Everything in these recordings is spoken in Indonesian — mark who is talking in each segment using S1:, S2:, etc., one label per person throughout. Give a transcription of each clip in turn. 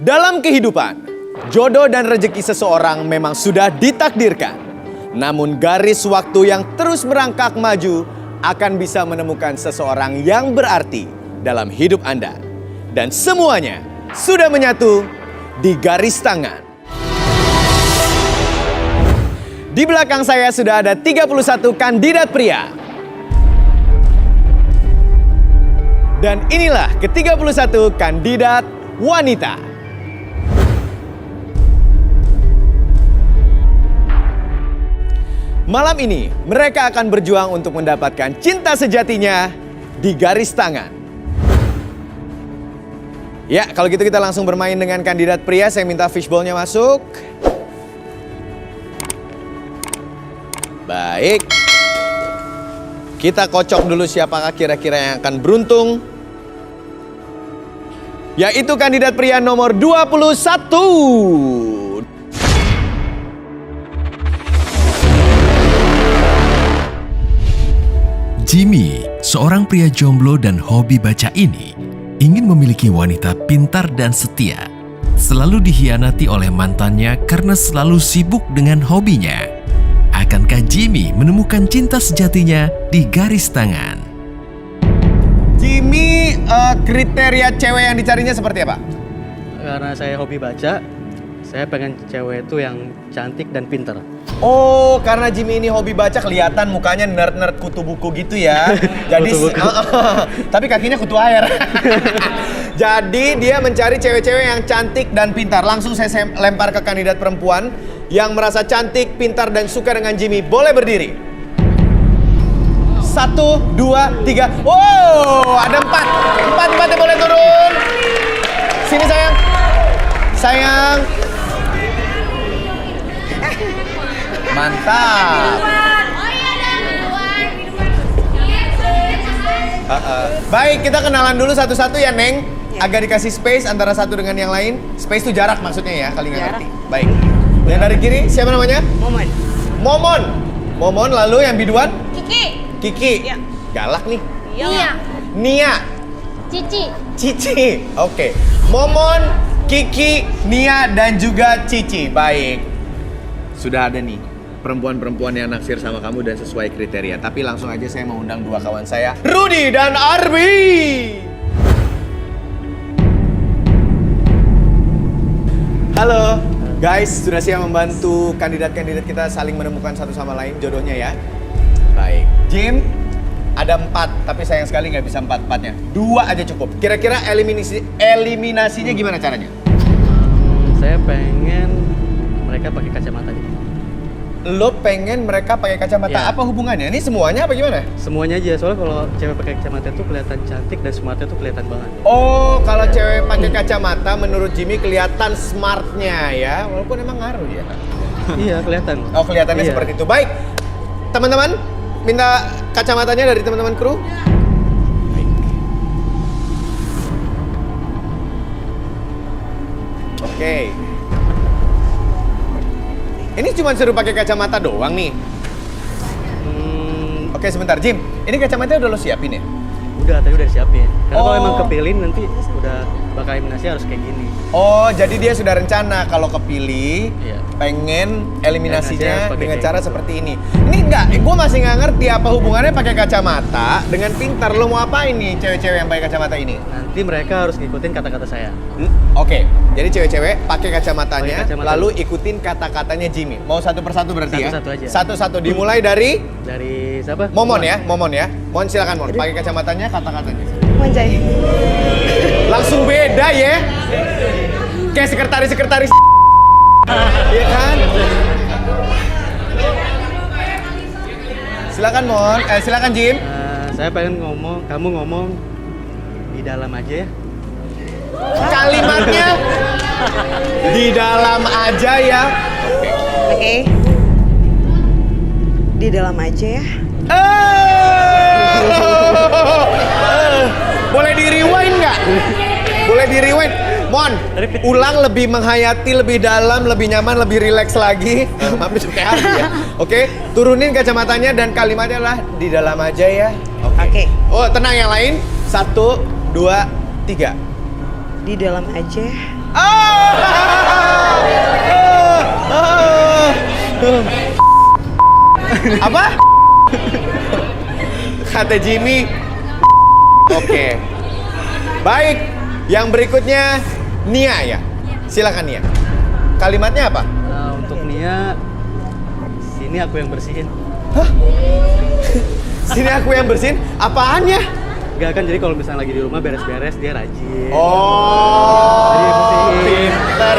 S1: Dalam kehidupan, jodoh dan rezeki seseorang memang sudah ditakdirkan. Namun garis waktu yang terus merangkak maju akan bisa menemukan seseorang yang berarti dalam hidup Anda. Dan semuanya sudah menyatu di garis tangan. Di belakang saya sudah ada 31 kandidat pria. Dan inilah ke-31 kandidat wanita. Malam ini, mereka akan berjuang untuk mendapatkan cinta sejatinya di garis tangan. Ya, kalau gitu kita langsung bermain dengan kandidat pria. Saya minta fishball-nya masuk. Baik. Kita kocok dulu siapakah kira-kira yang akan beruntung. Yaitu kandidat pria nomor 21.
S2: Jimmy, seorang pria jomblo dan hobi baca ini, ingin memiliki wanita pintar dan setia. Selalu dikhianati oleh mantannya karena selalu sibuk dengan hobinya. Akankah Jimmy menemukan cinta sejatinya di garis tangan?
S1: Jimmy, kriteria cewek yang dicarinya seperti apa?
S3: Karena saya hobi baca, saya pengen cewek itu yang cantik dan pintar.
S1: Oh, karena Jimmy ini hobi baca, kelihatan mukanya nerd-nerd kutu buku gitu ya. Jadi, tapi kakinya kutu air. Jadi dia mencari cewek-cewek yang cantik dan pintar. Langsung saya lempar ke kandidat perempuan yang merasa cantik, pintar, dan suka dengan Jimmy. Boleh berdiri. 1, 2, 3. Wow, ada 4. 4 boleh turun. Sini sayang. Sayang. Mantap. Baik, kita kenalan dulu satu-satu ya, Neng. Agak dikasih space antara satu dengan yang lain. Space itu jarak maksudnya ya, kali nggak ngerti. Baik. Yang dari kiri, siapa namanya?
S4: Momon.
S1: Momon. Momon, lalu yang biduan?
S4: Kiki.
S1: Kiki.
S4: Ya.
S1: Galak nih.
S4: Nia.
S1: Nia.
S4: Cici.
S1: Cici. Oke. Momon, Kiki, Nia, dan juga Cici. Baik. Sudah ada nih perempuan-perempuan yang naksir sama kamu dan sesuai kriteria. Tapi langsung aja saya mau undang dua kawan saya, Rudy dan Arby. Halo. Guys, sudah siap membantu kandidat-kandidat kita saling menemukan satu sama lain jodohnya ya? Baik. Jim, ada 4, tapi sayang sekali nggak bisa 4-4-nya. 2 aja cukup. Kira-kira eliminasinya gimana caranya?
S3: Saya pengen mereka pakai kacamata.
S1: Lo pengen mereka pakai kacamata,
S3: Ya.
S1: apa hubungannya? Ini semuanya apa gimana?
S3: Semuanya aja, soalnya kalau cewek pakai kacamata itu kelihatan cantik dan smartnya tuh kelihatan banget.
S1: Oh, kalau cewek pakai kacamata menurut Jimmy kelihatan smartnya ya, walaupun emang ngaruh ya.
S3: Iya, kelihatan.
S1: Oh, kelihatannya
S3: Iya.
S1: seperti itu. Baik, teman-teman, minta kacamatanya dari teman-teman kru. Baik. Oke. Ini cuma suruh pakai kacamata doang nih. Oke, sebentar, Jim. Ini kacamatanya udah lo siapin ya?
S3: Udah, tadi udah disiapin. Karena kalau
S1: Oh.
S3: emang kepilih nanti udah bakal eliminasi harus kayak gini.
S1: Oh, jadi dia sudah rencana kalau kepilih,
S3: Iya.
S1: pengen
S3: Eliminasinya
S1: eliminasinya
S3: pakai
S1: dengan
S3: kayak
S1: cara
S3: gitu.
S1: seperti ini. Ini enggak, gue masih nggak ngerti apa hubungannya pakai kacamata dengan pintar. Lo mau apa ini cewek-cewek yang pakai kacamata ini?
S3: Nanti mereka harus ngikutin kata-kata saya.
S1: Oke, jadi cewek-cewek pakai kacamatanya,
S3: Pakai kacamata.
S1: lalu ikutin kata-katanya Jimmy. Mau satu persatu berarti ya?
S3: Satu-satu aja.
S1: Satu-satu, dimulai dari
S3: Dari siapa?
S1: Momon ya, Momon ya. Mohon silakan Mon, pakai kacamatanya, kata-katanya.
S4: Manjai.
S1: Langsung beda ya. Kayak sekretaris-sekretaris. Iya kan? Silakan Mon, silakan Jim.
S3: Saya pengen kamu ngomong di dalam aja ya.
S1: Kalimatnya di dalam aja ya.
S4: Oke. Di dalam aja ya.
S1: Boleh di rewind nggak? Boleh di rewind. Mon, ulang lebih menghayati, lebih dalam, lebih nyaman, lebih rileks lagi. Mampir kayak Ardi ya. Oke, turunin kacamatanya dan kalimatnya adalah di dalam aja ya.
S4: Oke.
S1: Oh, tenang yang lain. 1, 2, 3.
S4: Di dalam aja ya.
S1: Apa? Kata Jimmy. Oke. Baik, yang berikutnya Nia ya. Silakan Nia. Kalimatnya apa?
S3: Nah, untuk Nia, sini aku yang bersihin.
S1: Sini aku yang bersihin. Apaan ya?
S3: Gak kan, jadi kalau misalnya lagi di rumah beres-beres, dia rajin.
S1: Oh,
S3: Iya, bersihin.
S1: pinter.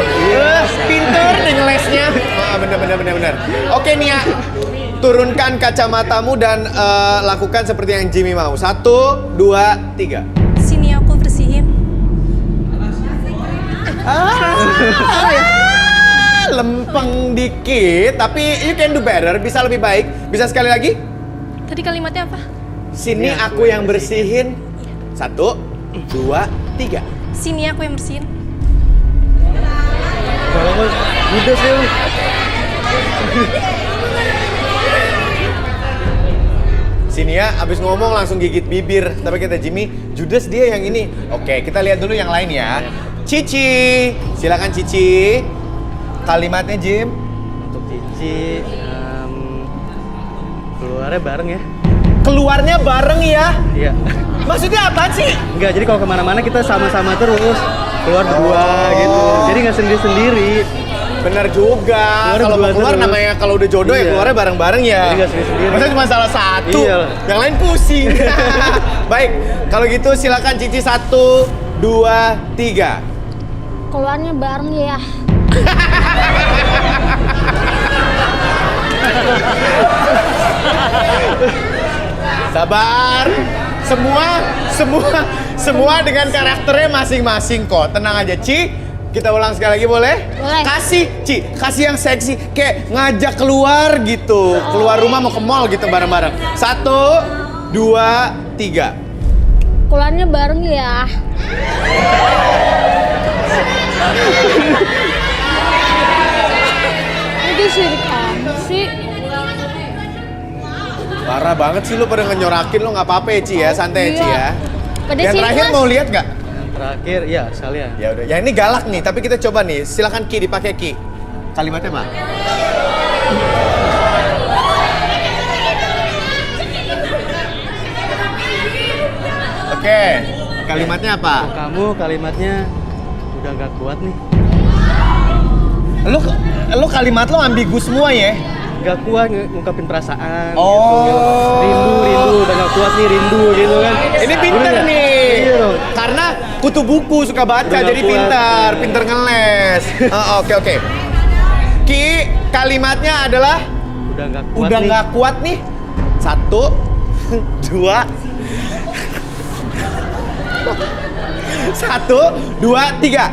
S1: Pinter deh ngelesnya. Bener. Oke Nia, turunkan kacamatamu dan lakukan seperti yang Jimmy mau. 1, 2, 3.
S4: Sini aku bersihin.
S1: Lempeng dikit, tapi you can do better. Bisa lebih baik. Bisa sekali lagi?
S4: Tadi kalimatnya apa?
S1: Sini aku yang bersihin. 1, 2, 3.
S4: Sini aku yang bersihin.
S3: Kalau kok udah sih.
S1: Sini ya, abis ngomong langsung gigit bibir. Tapi kata Jimmy, Judas dia yang ini. Oke, kita lihat dulu yang lain ya. Cici, silakan Cici. Kalimatnya Jim.
S3: Untuk Cici, keluarnya bareng ya.
S1: Keluarnya bareng ya.
S3: Iya.
S1: Maksudnya apa sih?
S3: Enggak, jadi kalau kemana-mana kita sama-sama terus. Keluar berdua gitu. Jadi nggak sendiri-sendiri.
S1: Bener juga.
S3: Keluar
S1: Kalau mau
S3: berdua
S1: keluar
S3: terus.
S1: namanya kalau udah jodoh ya
S3: Iya.
S1: keluarnya bareng-bareng ya.
S3: Jadi nggak sendiri-sendiri.
S1: Masa cuma salah satu,
S3: Iya.
S1: yang lain pusing. Baik, kalau gitu silakan Cici 1, 2, 3.
S4: Keluarnya bareng ya.
S1: Sabar. Semua dengan karakternya masing-masing kok. Tenang aja, Ci. Kita ulang sekali lagi boleh?
S4: Boleh.
S1: Kasih, Ci. Kasih yang seksi. Kayak ngajak keluar gitu. Keluar rumah mau ke mall gitu bareng-bareng. 1, 2, 3.
S4: Keluarnya bareng ya. Ini sirik kamu sih.
S1: Parah banget sih lu pada ngenyorakin lo, nggak apa-apa ya Ci ya, santai ya Ci ya.
S4: Pada
S1: Yang
S4: sini,
S1: terakhir
S4: Mas.
S1: mau lihat nggak?
S3: Yang terakhir, ya sekalian.
S1: Ya udah, yang ini galak nih, tapi kita coba nih. Silakan Ki, dipakai Ki. Kalimatnya apa? Oke, kalimatnya apa?
S3: Kamu kalimatnya udah nggak kuat nih.
S1: Lu kalimat lo ambigu semua ya?
S3: Nggak kuat ngungkapin perasaan.
S1: Oh.
S3: Gitu. Rindu, udah nggak kuat nih rindu gitu kan.
S1: Ini pinter
S3: Udah.
S1: nih.
S3: Iya dong.
S1: Karena kutu buku suka baca,
S3: Udah nggak
S1: jadi
S3: kuat.
S1: pinter ngeles. Oke. Ki, kalimatnya adalah
S3: Udah nggak kuat
S1: udah
S3: nih.
S1: nggak kuat nih. 1, 2, 1, 2, 3.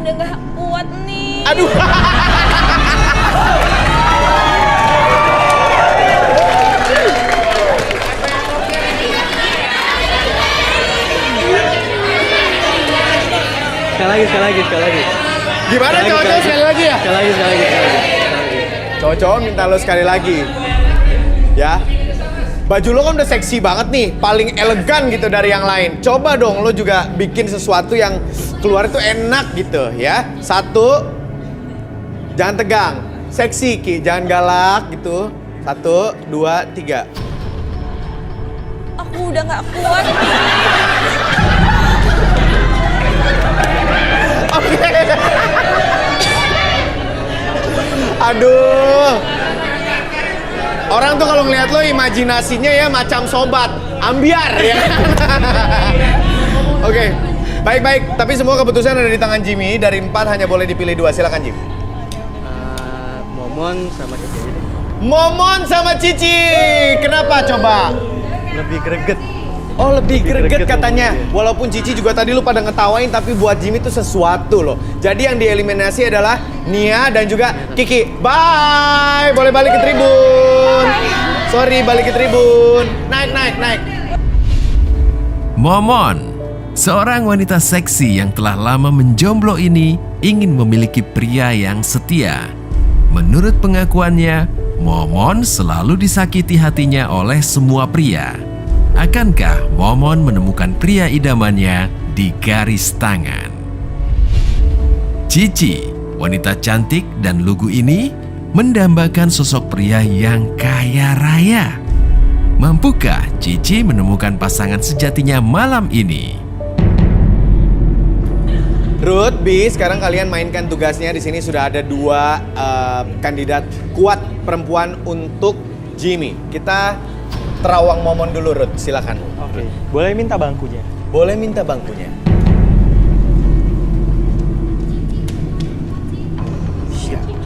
S4: Udah nggak kuat nih.
S1: Aduh.
S3: Sekali lagi.
S1: Gimana cowok-cowok sekali lagi ya?
S3: Sekali lagi.
S1: Cowok-cowok minta lo sekali lagi. Ya. Baju lo kan udah seksi banget nih, paling elegan gitu dari yang lain. Coba dong lo juga bikin sesuatu yang keluar itu enak gitu ya. 1, jangan tegang, seksi Ki, jangan galak gitu. 1, 2, 3.
S4: Aku udah nggak kuat.
S1: Oke. Aduh. Orang tuh kalau ngeliat lo imajinasinya ya macam sobat ambiar ya. Oke. Baik. Tapi semua keputusan ada di tangan Jimmy. Dari 4 hanya boleh dipilih 2. Silakan Jim.
S3: Momon sama Cici aja deh.
S1: Momon sama Cici. Kenapa coba?
S3: Lebih greget.
S1: Oh lebih greget
S3: greget
S1: katanya.
S3: ngomongnya.
S1: Walaupun Cici juga tadi lu pada ngetawain, tapi buat Jimmy itu sesuatu loh. Jadi yang dieliminasi adalah Nia dan juga Kiki. Bye. Boleh balik ke tribun. Sorry, balik ke tribun. Naik.
S2: Momon, seorang wanita seksi yang telah lama menjomblo ini ingin memiliki pria yang setia. Menurut pengakuannya, Momon selalu disakiti hatinya oleh semua pria. Akankah Momon menemukan pria idamannya di garis tangan? Cici, wanita cantik dan lugu ini mendambakan sosok pria yang kaya raya. Mampukah Cici menemukan pasangan sejatinya malam ini?
S1: Ruth, Bi, sekarang kalian mainkan tugasnya. Di sini sudah ada 2 kandidat kuat perempuan untuk Jimmy. Kita terawang momon dulu, Ruth. Silakan.
S5: Oke. Boleh minta bangkunya?
S1: Boleh minta bangkunya.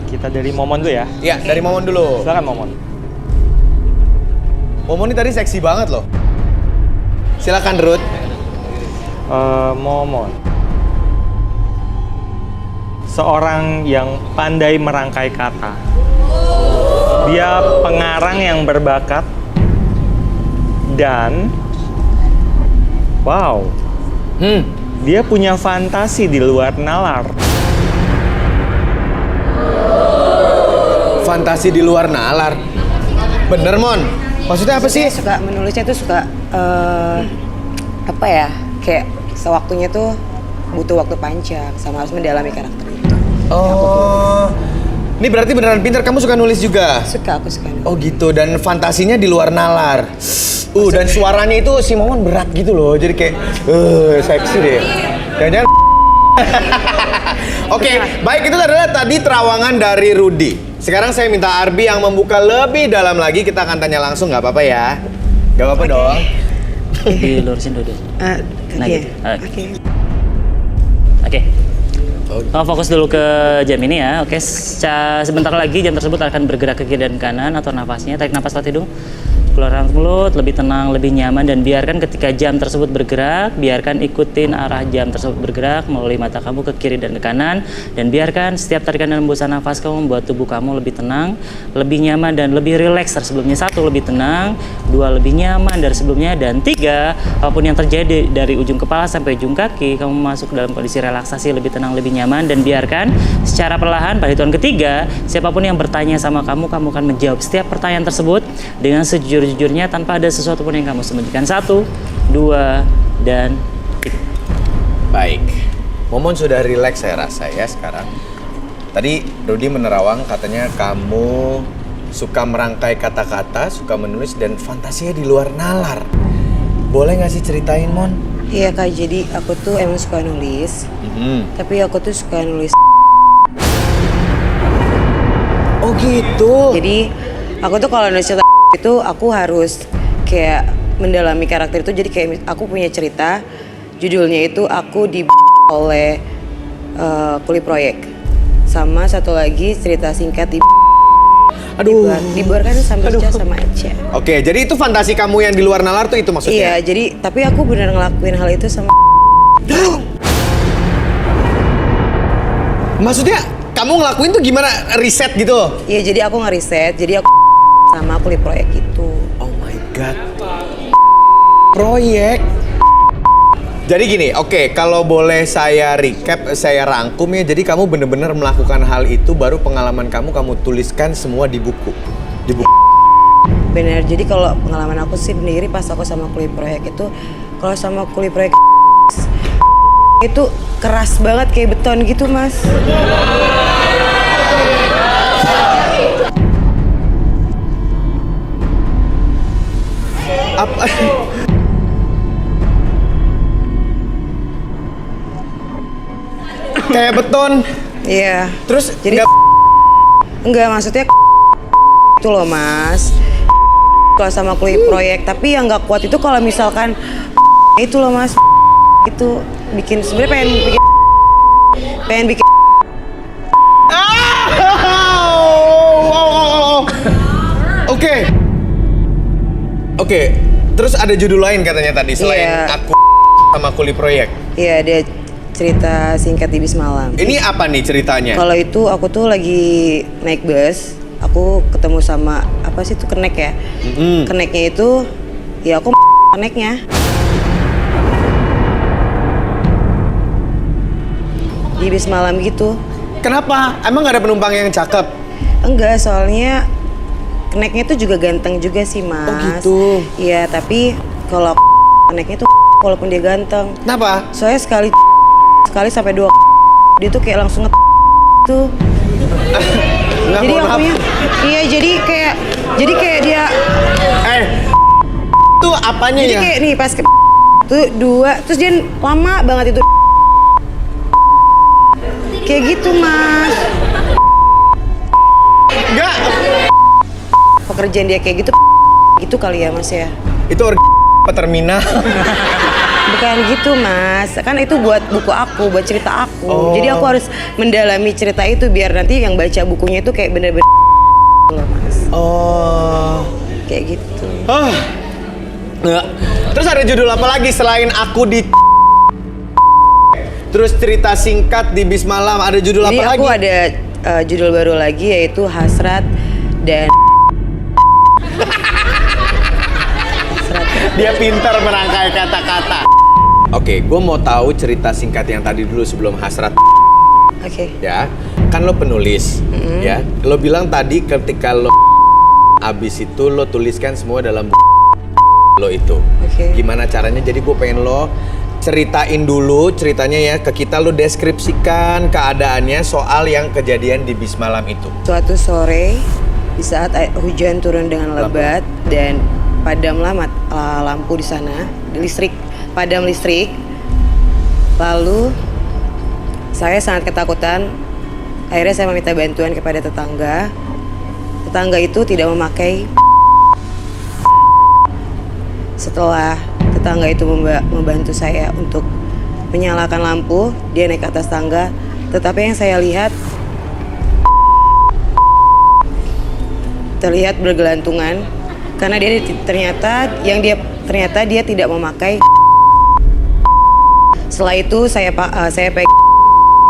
S5: Kita dari Momon dulu ya.
S1: Ya, dari momon dulu.
S5: Silakan Momon.
S1: Momon ini tadi seksi banget loh. Silakan, Ruth.
S5: Momon. Seorang yang pandai merangkai kata. Dia pengarang yang berbakat. Dan wow, dia punya fantasi di luar nalar.
S1: Fantasi di luar nalar. Bener, Mon? Maksudnya apa sih?
S6: Saya suka menulisnya tuh suka apa ya? Kayak sewaktunya tuh butuh waktu panjang sama harus mendalami karakter itu.
S1: Oh. Ini berarti beneran pintar. Kamu suka nulis juga?
S6: Aku suka nulis.
S1: Oh gitu, dan fantasinya di luar nalar. Dan suaranya itu si Momon berat gitu loh. Jadi kayak seksi deh. Jangan-jangan Oke, baik, itu adalah tadi terawangan dari Rudy. Sekarang saya minta Arbi yang membuka lebih dalam lagi. Kita akan tanya langsung, nggak apa-apa ya? Nggak apa-apa dong.
S7: Dilurusin dulu. Nah, gitu. Oke. Fokus dulu ke jam ini ya. Oke, sebentar lagi jam tersebut akan bergerak ke kiri dan kanan. Atur nafasnya, tarik nafas lewat hidung, keluarkan mulut, lebih tenang, lebih nyaman, dan biarkan ketika jam tersebut bergerak, biarkan ikutin arah jam tersebut bergerak melalui mata kamu ke kiri dan ke kanan, dan biarkan setiap tarikan dan hembusan nafas kamu membuat tubuh kamu lebih tenang, lebih nyaman, dan lebih rileks dari sebelumnya. 1, lebih tenang. 2, lebih nyaman dari sebelumnya. Dan 3, apapun yang terjadi dari ujung kepala sampai ujung kaki, kamu masuk dalam kondisi relaksasi, lebih tenang, lebih nyaman, dan biarkan secara perlahan pada hitungan ketiga, siapapun yang bertanya sama kamu, kamu akan menjawab setiap pertanyaan tersebut dengan sejujurnya tanpa ada sesuatu pun yang kamu sembunyikan. 1, 2, dan 3.
S1: Baik, Momon sudah rileks saya rasa ya sekarang. Tadi Rudy menerawang katanya kamu suka merangkai kata-kata, suka menulis, dan fantasinya di luar nalar. Boleh nggak sih ceritain, Mon?
S6: Iya Kak, jadi aku tuh emang suka nulis. Tapi aku tuh suka nulis.
S1: Oh gitu.
S6: Jadi aku tuh kalau nulis cerita itu aku harus kayak mendalami karakter itu. Jadi kayak aku punya cerita, judulnya itu aku di oleh Kuli Proyek. Sama satu lagi cerita singkat di dibuarkan sama Ica sama Aca.
S1: Oke, jadi itu fantasi kamu yang di luar nalar tuh itu maksudnya?
S6: Iya, jadi tapi aku benar ngelakuin hal itu sama.
S1: Maksudnya kamu ngelakuin tuh gimana? Riset gitu?
S6: Iya, jadi aku ngeriset, jadi aku sama Kuli Proyek itu.
S1: Oh my god. Proyek. Jadi gini, oke, kalau boleh saya recap, saya rangkum ya. Jadi kamu bener-bener melakukan hal itu, baru pengalaman kamu tuliskan semua di buku. Di buku.
S6: Bener, jadi kalau pengalaman aku sih sendiri pas aku sama Kuli Proyek itu, kalau sama Kuli Proyek itu keras banget kayak beton gitu, Mas.
S1: Apa? Kayak beton.
S6: Iya.
S1: Terus
S6: jadi enggak maksudnya itu loh, Mas. Kalau sama Kuli Proyek, tapi yang nggak kuat itu kalau misalkan itu loh, Mas. Itu bikin sebenarnya pengen bikin
S1: Oke. Terus ada judul lain katanya tadi selain aku sama Kuli Proyek.
S6: Iya, dia cerita singkat di bis malam.
S1: Ini apa nih ceritanya?
S6: Kalau itu aku tuh lagi naik bus, aku ketemu sama apa sih itu kenek ya? Keneknya itu ya aku keneknya. Di bis malam gitu.
S1: Kenapa? Emang gak ada penumpang yang cakep?
S6: Enggak, soalnya keneknya itu juga ganteng juga sih, Mas.
S1: Oh gitu?
S6: Iya, tapi kalau keneknya tuh walaupun dia ganteng.
S1: Kenapa?
S6: Soalnya sekali sampai 2 dia tuh kayak langsung tuh.
S1: Nggak,
S6: Jadi
S1: mohon maaf.
S6: akunya, iya jadi kayak dia,
S1: Itu apanya
S6: jadi
S1: ya?
S6: kayak nih pas tuh 2, terus dia lama banget itu. Kayak gitu mas.
S1: Enggak.
S6: Pekerjaan dia kayak gitu kali ya mas ya.
S1: Itu terminal.
S6: Bukan gitu mas, kan itu buat buku aku, buat cerita aku.
S1: Oh.
S6: Jadi aku harus mendalami cerita itu biar nanti yang baca bukunya itu kayak bener-bener loh mas.
S1: Oh.
S6: Kayak gitu.
S1: Nggak. Terus ada judul apa lagi selain aku di terus cerita singkat di Bis Malam, ada judul
S6: Jadi
S1: apa lagi?
S6: aku ada judul baru lagi yaitu Hasrat dan
S1: Dia pintar merangkai kata-kata. Oke, gue mau tahu cerita singkat yang tadi dulu sebelum Hasrat.
S6: Oke.
S1: Ya, kan lo penulis, ya. Lo bilang tadi ketika lo abis itu lo tuliskan semua dalam lo itu.
S6: Oke.
S1: Gimana caranya? Jadi gue pengen lo ceritain dulu ceritanya ya ke kita, lo deskripsikan keadaannya soal yang kejadian di Bis Malam itu.
S6: Suatu sore di saat hujan turun dengan lebat dan padamlah lampu di sana, padam listrik. Lalu saya sangat ketakutan. Akhirnya saya meminta bantuan kepada tetangga. Tetangga itu tidak memakai. Setelah tetangga itu membantu saya untuk menyalakan lampu, dia naik ke atas tangga. Tetapi yang saya lihat terlihat bergelantungan karena ternyata dia tidak memakai. Setelah itu saya pegang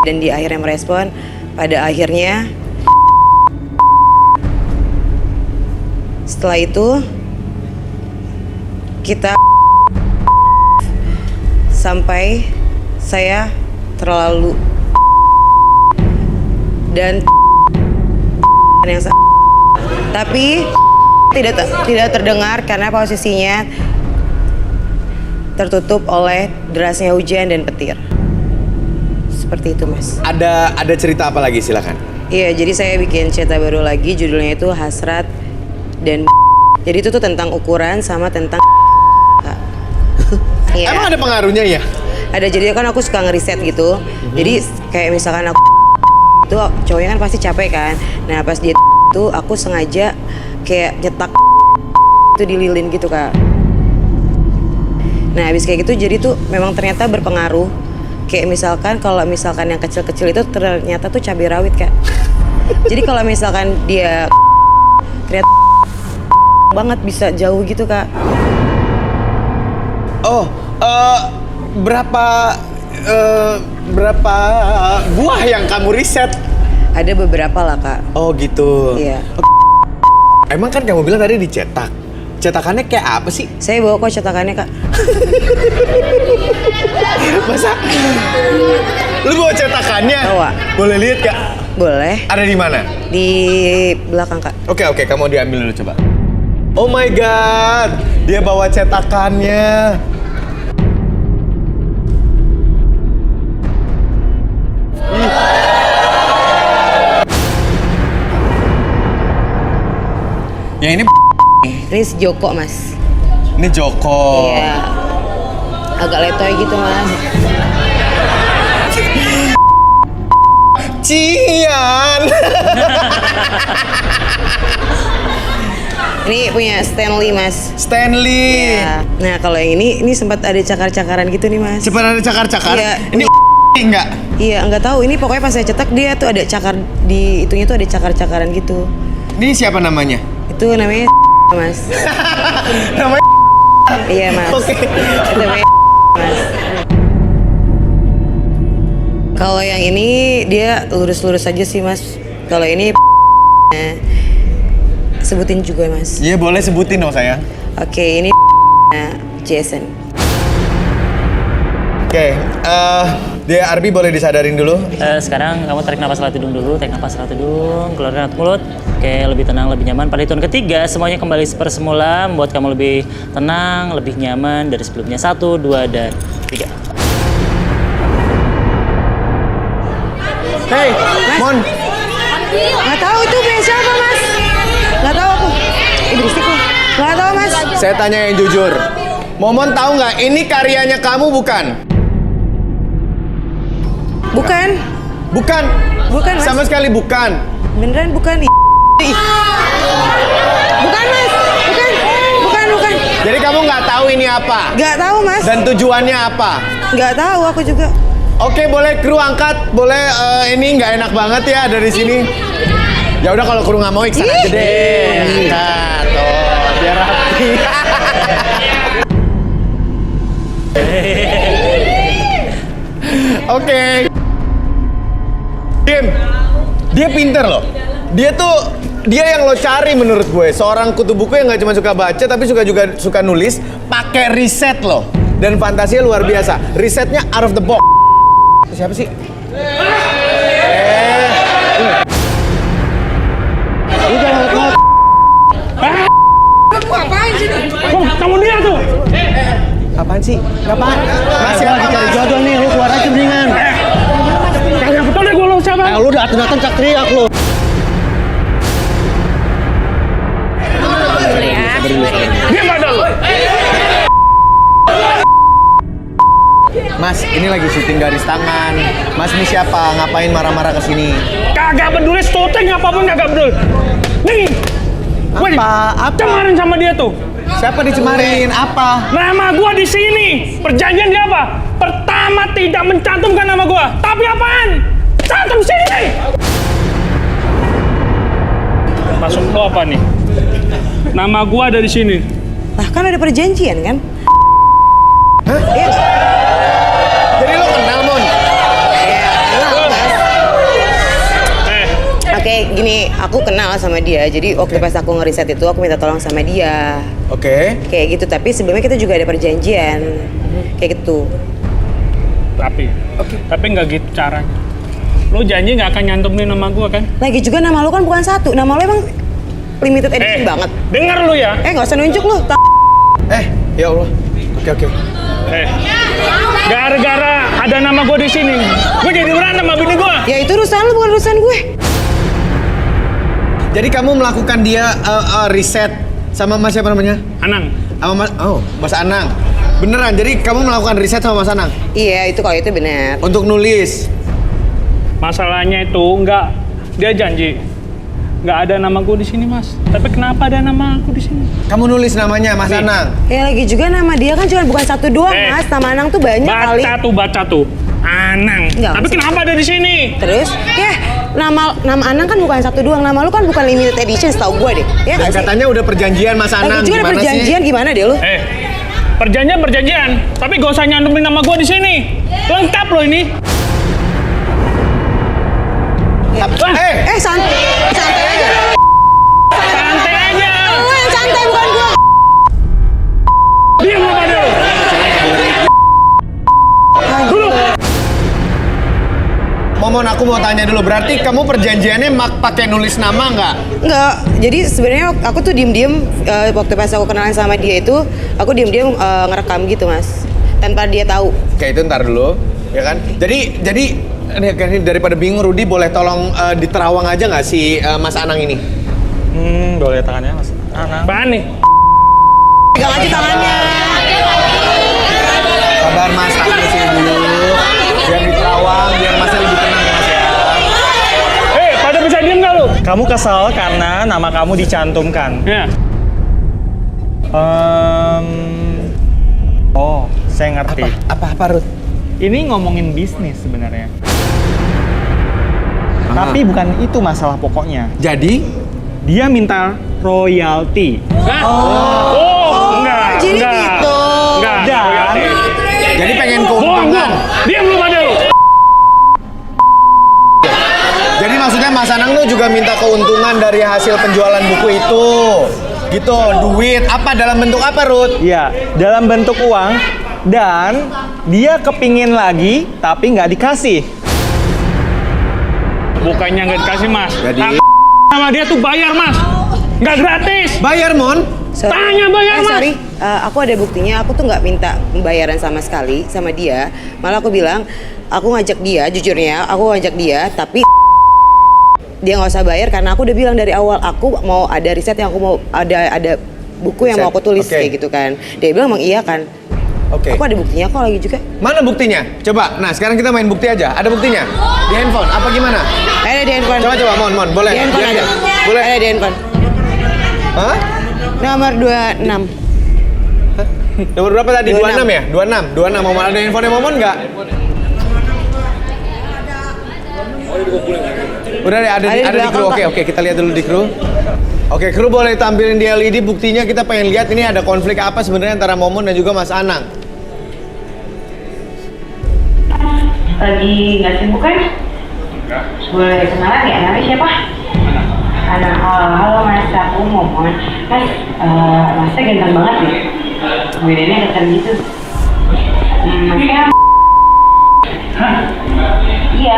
S6: dan dia akhirnya merespon. Pada akhirnya setelah itu kita sampai saya terlalu dan yang tapi tidak terdengar karena posisinya tertutup oleh derasnya hujan dan petir. Seperti itu mas.
S1: Ada cerita apa lagi, silakan.
S6: Iya, jadi saya bikin cerita baru lagi, judulnya itu Hasrat dan jadi itu tuh tentang ukuran sama tentang Iya.
S1: Emang ada pengaruhnya ya?
S6: Ada, jadi kan aku suka ngeriset gitu. Jadi kayak misalkan aku itu cowoknya kan pasti capek kan. Nah pas dia itu aku sengaja kayak nyetak itu di lilin gitu kak. Nah habis kayak gitu jadi tuh memang ternyata berpengaruh. Kayak misalkan kalau misalkan yang kecil-kecil itu ternyata tuh cabai rawit kak. Jadi kalau misalkan dia ternyata banget bisa jauh gitu kak.
S1: Oh, berapa buah yang kamu riset?
S6: Ada beberapa lah kak.
S1: Oh gitu.
S6: Iya.
S1: Emang kan kamu bilang tadi dicetak. Cetakannya kayak apa sih?
S6: Saya bawa kok cetakannya kak.
S1: Masa? Lu bawa cetakannya?
S6: Bawa.
S1: Boleh lihat kak?
S6: Boleh.
S1: Ada di mana?
S6: Di belakang kak.
S1: Oke, kamu diambil dulu coba. Oh my god, dia bawa cetakannya. Yang ini
S6: Ini si Joko mas.
S1: ini Joko.
S6: Iya. Agak letoy gitu mas.
S1: Cian.
S6: Ini punya Stanley mas.
S1: Stanley.
S6: Iya. Nah kalau yang ini sempat ada cakar-cakaran gitu nih mas.
S1: Cepat ada cakar-cakar.
S6: Iya.
S1: Ini enggak?
S6: Iya nggak tahu. Ini pokoknya pas saya cetak dia tuh ada cakar di itunya tuh ada cakar-cakaran gitu.
S1: Ini siapa namanya?
S6: Itu namanya mas.
S1: Namanya
S6: Iya mas.
S1: Oke.
S6: Itu namanya mas. Kalau yang ini dia lurus-lurus aja sih mas. Kalau ini sebutin juga mas.
S1: Iya boleh sebutin dong sayang.
S6: Oke ini Jason.
S1: Oke, dia Arbi boleh disadarin dulu.
S7: Sekarang kamu tarik napas setelah tidung dulu, tarik napas setelah tidung, keluarin lewat mulut. Oke, lebih tenang, lebih nyaman. Pada hitungan ketiga, semuanya kembali seperti semula, membuat kamu lebih tenang, lebih nyaman dari sebelumnya. 1, 2, dan 3.
S1: Hei, Mon.
S6: Nggak tahu itu punya siapa, Mas. Nggak tahu aku. Berisik lu. Nggak tahu, Mas.
S1: Saya tanya yang jujur. Momon tahu nggak ini karyanya kamu bukan?
S6: Bukan.
S1: Bukan.
S6: Bukan, Mas.
S1: Sama sekali bukan.
S6: Beneran bukan. Bukan, Mas. Bukan. Bukan.
S1: Jadi kamu nggak tahu ini apa?
S6: Nggak tahu, Mas.
S1: Dan tujuannya apa?
S6: Nggak tahu aku juga.
S1: Oke, boleh kru angkat, boleh ini nggak enak banget ya dari sini. Ya udah kalau kru nggak mau iksan aja deh. Angkat, tuh biar rapi. Oke. Dia pinter loh. Dia yang lo cari menurut gue. Seorang kutu buku yang nggak cuma suka baca tapi juga suka nulis, pakai riset loh. Dan fantasinya luar biasa. Risetnya out of the box. Siapa sih?
S8: Kamu dia tuh.
S1: Apaan sih? Apaan? Masih lagi cari
S3: Jodoh nih, lu keluar aja mendingan.
S8: Kagak betul deh gua lu siapa?
S3: Lu datang cak teriak lu.
S8: Dia nggak ada lu.
S1: Mas, ini lagi syuting garis tangan. Mas ini siapa? Ngapain marah-marah ke sini?
S8: Kagak peduli syuting apapun kagak peduli. Nih.
S1: Apa?
S8: Cemarin sama dia tuh.
S1: Siapa dicemarin? Apa?
S8: Nama gua di sini. Perjanjian dia apa? Pertama tidak mencantumkan nama gua. Tapi apaan? Cantum sini. Maksud lo apa nih? Nama gua ada di sini.
S6: Lah kan ada perjanjian kan?
S1: Hah?
S6: Iya nggak?
S1: Jadi lo kenal, Mon?
S6: Oke, gini, aku kenal sama dia. Jadi waktu pas aku ngeriset itu, aku minta tolong sama dia.
S1: Oke.
S6: Kayak gitu, tapi sebelumnya kita juga ada perjanjian. Kayak gitu.
S8: Tapi nggak gitu caranya. Lo janji nggak akan nyantumin nama gua kan?
S6: Lagi juga nama lu kan bukan satu. Nama lu emang limited edition banget.
S8: Denger lu ya.
S6: Nggak usah nunjuk lu.
S1: Ya Allah. Oke.
S8: Gara-gara ada nama gua di sini, gua jadi berantem sama bini gua.
S6: Ya itu urusan lu, bukan urusan gue.
S1: Jadi kamu melakukan dia riset sama Mas siapa namanya?
S8: Anang.
S1: Sama Mas Anang. Beneran, jadi kamu melakukan riset sama Mas Anang?
S6: Iya, itu kalau itu benar.
S1: Untuk nulis?
S8: Masalahnya itu dia janji nggak ada nama gue di sini, Mas. Tapi kenapa ada nama aku di sini?
S1: Kamu nulis namanya Mas Anang?
S6: Ya lagi juga nama dia kan cuma bukan satu doang, Mas. Nama Anang tuh banyak kali.
S8: Baca tuh. Anang.
S6: Nggak,
S8: tapi kenapa ada di sini?
S6: Terus, nama Anang kan bukan satu doang. Nama lu kan bukan limited edition, setahu gue deh. Ya
S1: Dan
S6: nggak sih?
S1: katanya udah perjanjian Mas Anang.
S6: Lagi juga ada perjanjian, gimana deh lu?
S8: Perjanjian. Tapi gak usah nyantumin nama gue di sini. Lengkap loh ini.
S6: Santai aja.
S8: Santai aja.
S6: Lu yang santai, bukan gua.
S8: Diam lu pada lu. Dulu.
S1: Momon, aku mau tanya dulu. Berarti kamu perjanjiannya pakai nulis nama nggak?
S6: Enggak. Jadi sebenarnya aku tuh diem-diem waktu pas aku kenalan sama dia itu, aku diem-diem ngerekam gitu, Mas. Tanpa dia tahu.
S1: Oke, itu ntar dulu, ya kan? Jadi ini daripada bingung, Rudi boleh tolong diterawang aja nggak si Mas Anang ini?
S5: Boleh tangannya Mas Anang.
S8: Apaan nih?
S6: Pegang aja tangannya.
S1: Sabar Mas, tangan di sini dulu. Biar diterawang, biar Masnya lebih tenang ya Mas ya.
S8: Pada bisa diem gak lu?
S5: Kamu kesal karena nama kamu dicantumkan.
S8: Ya.
S5: Oh, saya ngerti.
S1: Apa Ruth?
S5: Ini ngomongin bisnis sebenarnya. Tapi bukan itu masalah pokoknya.
S1: Jadi?
S5: Dia minta royalti.
S8: Enggak.
S6: Jadi gitu.
S8: Enggak.
S1: Jadi pengen
S8: Bohong.
S1: keuntungan.
S8: Diam lu pada lu.
S1: Jadi maksudnya Mas Anang tuh juga minta keuntungan dari hasil penjualan buku itu. Gitu, duit. Apa dalam bentuk apa, Ruth?
S5: Iya, dalam bentuk uang. Dan dia kepingin lagi, tapi nggak dikasih.
S8: Bukannya nggak dikasih, Mas.
S1: Jadi?
S8: Sama dia tuh bayar, Mas. Nggak gratis.
S1: Bayar, Mon?
S6: Sorry.
S8: Tanya bayar, Mas.
S6: Sorry. aku ada buktinya, aku tuh nggak minta pembayaran sama sekali sama dia. Malah aku bilang, aku ngajak dia, jujurnya aku ngajak dia, tapi dia nggak usah bayar karena aku udah bilang dari awal aku mau ada riset yang aku mau ada buku yang mau aku tulis kayak gitu kan. Dia bilang emang iya kan. Aku ada buktinya kok lagi juga.
S1: Mana buktinya? Coba. Nah, sekarang kita main bukti aja. Ada buktinya? Di handphone. Apa gimana?
S6: Ada di handphone.
S1: Coba, Mon, boleh.
S6: Di handphone ada.
S1: Boleh.
S6: Ada di handphone.
S1: Hah?
S6: Nomor 26.
S1: Nomor berapa tadi? 26 ya? 26. Mau ada handphonenya Momon nggak? Udah deh, ada di kru. Oke, kita lihat dulu di kru. Oke, kru boleh tampilin di LED buktinya. Kita pengen lihat ini ada konflik apa sebenarnya antara Momon dan juga Mas Anang.
S9: Lagi nggak sibuk kan? Boleh kenalan ya, namanya siapa? Anak, halo Mas, aku Momon. Mas, Masnya ganteng banget ya? Bedanya dekat gitu. Masnya hah? Iya,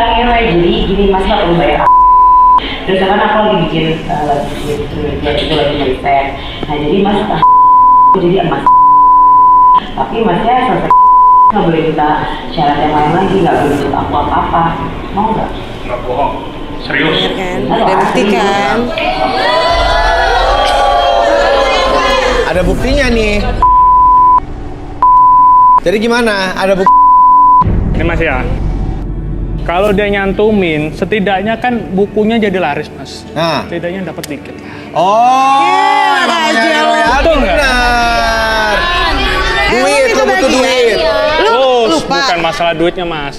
S9: jadi gini Mas nggak perlu bayar. Terus kan aku lagi bikin itu lagi riset. Nah jadi Mas jadi emas. Tapi Masnya selesai nggak boleh minta syarat yang lain lagi, nggak boleh minta aku apa-apa. Mau nggak?
S8: Nggak bohong. Serius?
S6: Bener kan? Ada bukti kan?
S1: Ada buktinya nih. Jadi gimana? Ada bukti?
S8: Ini Mas ya. Kalau dia nyantumin, setidaknya kan bukunya jadi laris, Mas.
S1: Nah.
S8: Setidaknya dapat dikit.
S1: Oh,
S6: aja lo.
S8: Betul nggak?
S1: Benar. Duit, lo butuh duit.
S6: Lupa.
S8: Bukan masalah duitnya, Mas.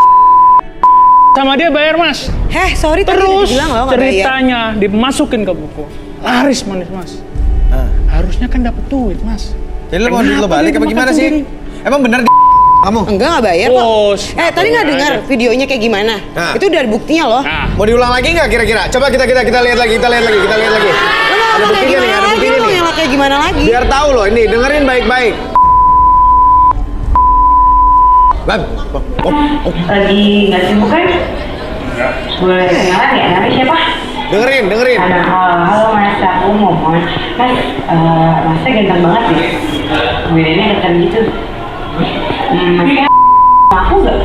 S8: Sama dia bayar, Mas.
S6: Sorry tadi
S8: Terus
S6: udah bilang loh nggak bayar.
S8: ceritanya dimasukin ke buku. Laris manis, Mas. Harusnya kan dapat duit, Mas.
S1: Jadi lo mau duit lo balik apa gimana sih? Emang bener kamu?
S6: Enggak, nggak bayar kok. Tadi nggak
S8: boleh
S6: dengar
S8: aja.
S6: videonya kayak gimana?
S1: Nah.
S6: Itu udah ada buktinya loh.
S8: Nah,
S1: Mau diulang lagi nggak kira-kira? Coba kita lihat lagi. Ada buktinya nih, ada buktinya nih.
S6: Yang kayak gimana lagi?
S1: Biar tahu loh, ini dengerin baik-baik. Bang,
S9: Lagi nggak sibuk kan? Boleh kenalan ya, namanya siapa?
S1: dengerin.
S9: Anak, halo Mas, aku Momon. Mas, Masnya ganteng banget ya? Bedanya dekat gitu. Masnya aku nggak?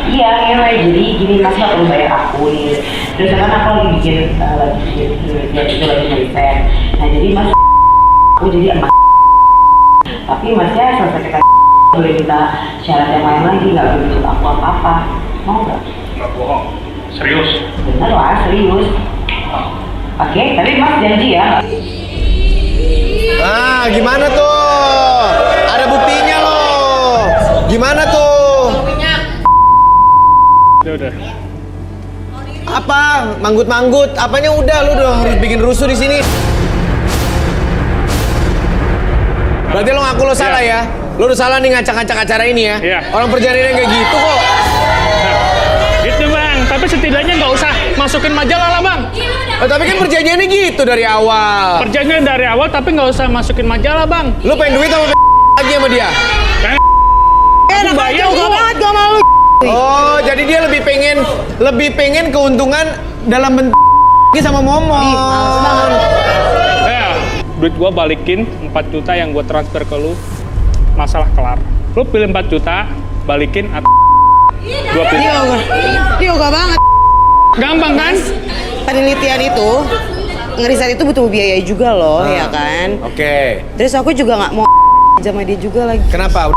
S9: Iya, jadi gini Mas nggak perlu bayar aku nih. Terus kan aku lagi bikin itu lagi riset. Nah jadi Mas aku jadi emas. Tapi Masnya selesai kita boleh minta syarat yang lain lagi, nggak boleh minta aku apa-apa. Mau nggak?
S8: nggak bohong. Serius?
S9: Bener lah, serius. Oke, tapi Mas janji ya.
S1: Nah, gimana tuh? Ada buktinya loh. Gimana tuh?
S8: Udah.
S1: Apa? Manggut-manggut? Apanya udah? Lu udah harus bikin rusuh di sini. Berarti lo ngaku lo salah ya? Lo udah salah nih ngacak-ngacak acara ini ya?
S8: Iya.
S1: Orang perjalanan kayak gitu kok.
S8: Gitu Bang, tapi setidaknya nggak usah masukin majalah lah Bang.
S1: Tapi kan perjanjiannya gitu dari awal.
S8: Perjanjian dari awal tapi nggak usah masukin majalah Bang.
S1: Lo pengen duit sama lagi sama dia?
S8: Aku bayar
S6: Gak
S8: kok.
S6: banget, gak malu.
S1: Oh, jadi dia lebih pengen keuntungan dalam bentuk sama Momon.
S8: Ya, duit gua balikin 4 juta yang gua transfer ke lu. Masalah kelar. Lu pilih 4 juta, balikin atau gua pilih.
S6: Dia gak banget.
S8: Gampang kan?
S6: Penelitian itu, ngeriset itu butuh biaya juga loh, ya kan?
S1: Oke.
S6: Terus aku juga nggak mau sama dia juga lagi.
S1: Kenapa?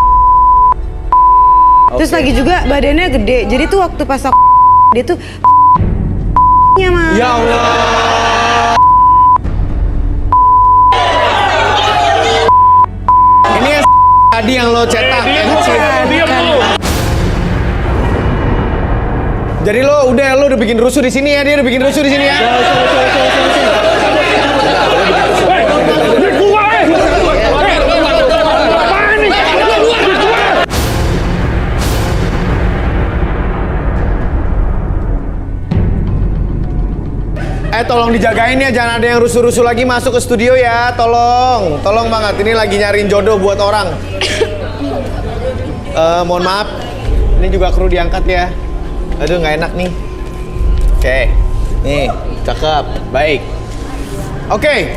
S6: Terus lagi juga badannya gede, jadi tuh waktu pas aku dia tuh Mas.
S1: Ya Allah. Ini yang tadi yang lo cetak yang kecil.
S8: Diam lu.
S1: Jadi lo udah bikin rusuh di sini ya, dia udah bikin rusuh di sini ya.
S8: Duit gua, apaan nih? Duit gua.
S1: Tolong dijagain ya, jangan ada yang rusuh-rusuh lagi masuk ke studio ya, tolong banget. Ini lagi nyariin jodoh buat orang. Mohon maaf, ini juga kru diangkat ya. Aduh, nggak enak nih. Oke, nih, cakep, baik. Oke,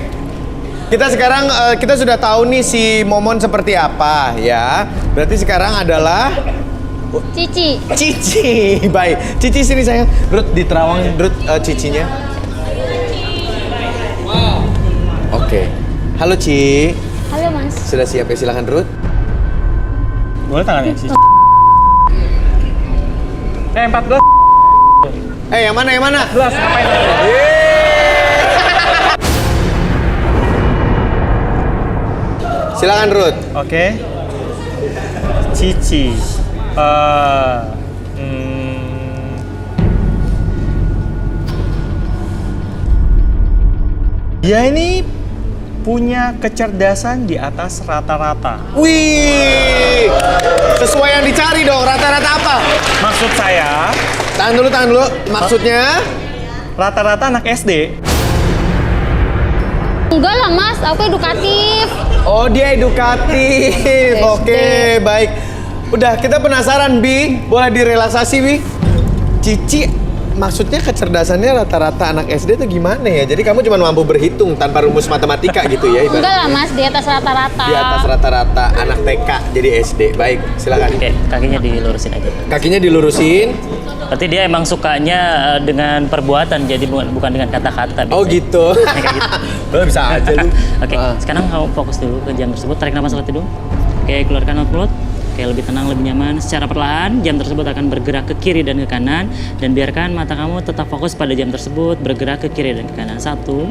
S1: kita sekarang kita sudah tahu nih si Momon seperti apa ya. Berarti sekarang adalah
S4: Cici.
S1: Cici. Baik. Cici sini sayang. Ruth di terawang Ruth cicinya. Oke. Halo Ci.
S4: Halo Mas.
S1: Sudah siap ya? Silakan Ruth.
S5: Boleh tangannya sih. 14.
S1: Yang mana? Yang mana?
S5: 14 ngapain?
S1: Silakan Ruth.
S5: Oke. Cici. Dia ini punya kecerdasan di atas rata-rata.
S1: Wih, sesuai yang dicari dong. Rata-rata apa?
S5: Maksud saya,
S1: Tahan dulu. Maksudnya?
S5: rata-rata anak SD.
S4: Enggak lah Mas, aku edukatif.
S1: Oh, dia edukatif. Oke, baik. Udah, kita penasaran, Bi. Boleh direlaksasi, Bi? Cici, maksudnya kecerdasannya rata-rata anak SD itu gimana ya? Jadi kamu cuma mampu berhitung tanpa rumus matematika gitu ya?
S4: Enggak lah Mas, di atas rata-rata.
S1: Di atas rata-rata anak TK jadi SD. Baik, silakan.
S7: Oke, kakinya dilurusin aja.
S1: Kakinya dilurusin.
S7: Berarti dia emang sukanya dengan perbuatan, jadi bukan dengan kata-kata.
S1: Oh
S7: biasanya.
S1: gitu.
S7: Kayak gitu.
S1: Lo bisa aja lu.
S7: Oke, sekarang kamu fokus dulu ke jam tersebut. Tarik nafas lewat hidung. Oke, keluarkan lewat mulut. Oke, lebih tenang, lebih nyaman. Secara perlahan, jam tersebut akan bergerak ke kiri dan ke kanan. Dan biarkan mata kamu tetap fokus pada jam tersebut, bergerak ke kiri dan ke kanan. 1.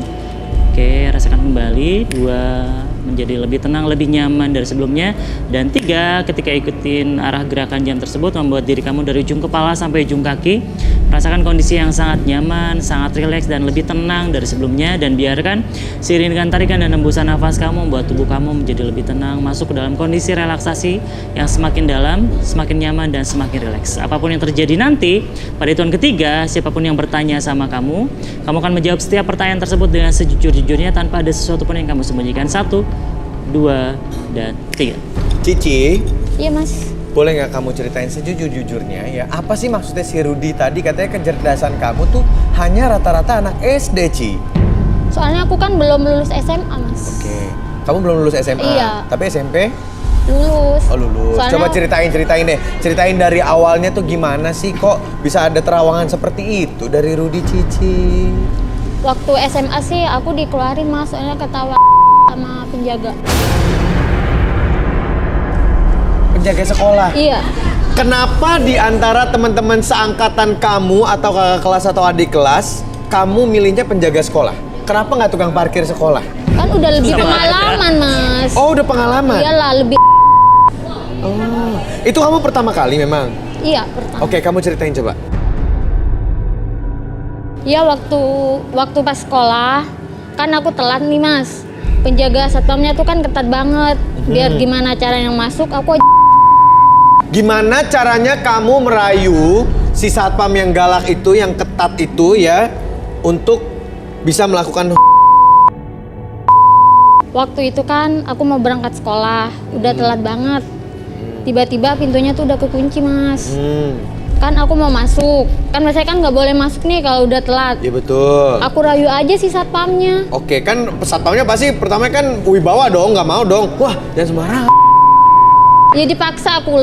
S7: Oke, rasakan kembali. 2. Menjadi lebih tenang, lebih nyaman dari sebelumnya. Dan 3, ketika ikutin arah gerakan jam tersebut, membuat diri kamu dari ujung kepala sampai ujung kaki. Rasakan kondisi yang sangat nyaman, sangat rileks dan lebih tenang dari sebelumnya. Dan biarkan seiring dengan tarikan dan hembusan nafas kamu, membuat tubuh kamu menjadi lebih tenang, masuk ke dalam kondisi relaksasi yang semakin dalam, semakin nyaman dan semakin rileks. Apapun yang terjadi nanti, pada hitungan ketiga, siapapun yang bertanya sama kamu akan menjawab setiap pertanyaan tersebut dengan sejujur-jujurnya tanpa ada sesuatu pun yang kamu sembunyikan. 1, 2, dan 3.
S1: Cici,
S4: Iya Mas.
S1: boleh nggak kamu ceritain sejujur-jujurnya ya? Apa sih maksudnya si Rudy tadi katanya kecerdasan kamu tuh hanya rata-rata anak SD, Ci?
S4: Soalnya aku kan belum lulus SMA Mas.
S1: Oke. Kamu belum lulus SMA?
S4: Iya.
S1: Tapi SMP?
S4: Lulus.
S1: Oh lulus.
S4: Soalnya
S1: Coba ceritain deh. Ceritain dari awalnya tuh gimana sih kok bisa ada terawangan seperti itu dari Rudy Cici?
S4: waktu SMA sih aku dikeluarin Mas, soalnya ketawa sama penjaga.
S1: Penjaga sekolah?
S4: Iya.
S1: Kenapa di antara teman-teman seangkatan kamu atau kakak kelas atau adik kelas, kamu milihnya penjaga sekolah? Kenapa nggak tukang parkir sekolah?
S4: Kan udah lebih pengalaman Mas.
S1: Oh, udah pengalaman?
S4: Iyalah, lebih.
S1: Oh, itu kamu pertama kali memang?
S4: Iya, pertama.
S1: Oke, kamu ceritain coba.
S4: Iya, waktu pas sekolah, kan aku telat nih Mas. Penjaga satpamnya tuh kan ketat banget. Biar gimana caranya masuk, aku aja.
S1: Gimana caranya kamu merayu si satpam yang galak itu, yang ketat itu ya, untuk bisa melakukan.
S4: Waktu itu kan aku mau berangkat sekolah, udah telat banget. Tiba-tiba pintunya tuh udah kekunci Mas. Kan aku mau masuk, kan biasanya kan nggak boleh masuk nih kalau udah telat.
S1: Iya betul.
S4: Aku rayu aja si satpamnya.
S1: Oke, kan satpamnya pasti pertama kan wibawa dong, nggak mau dong. Wah, jangan sembarang.
S4: Ya dipaksa aku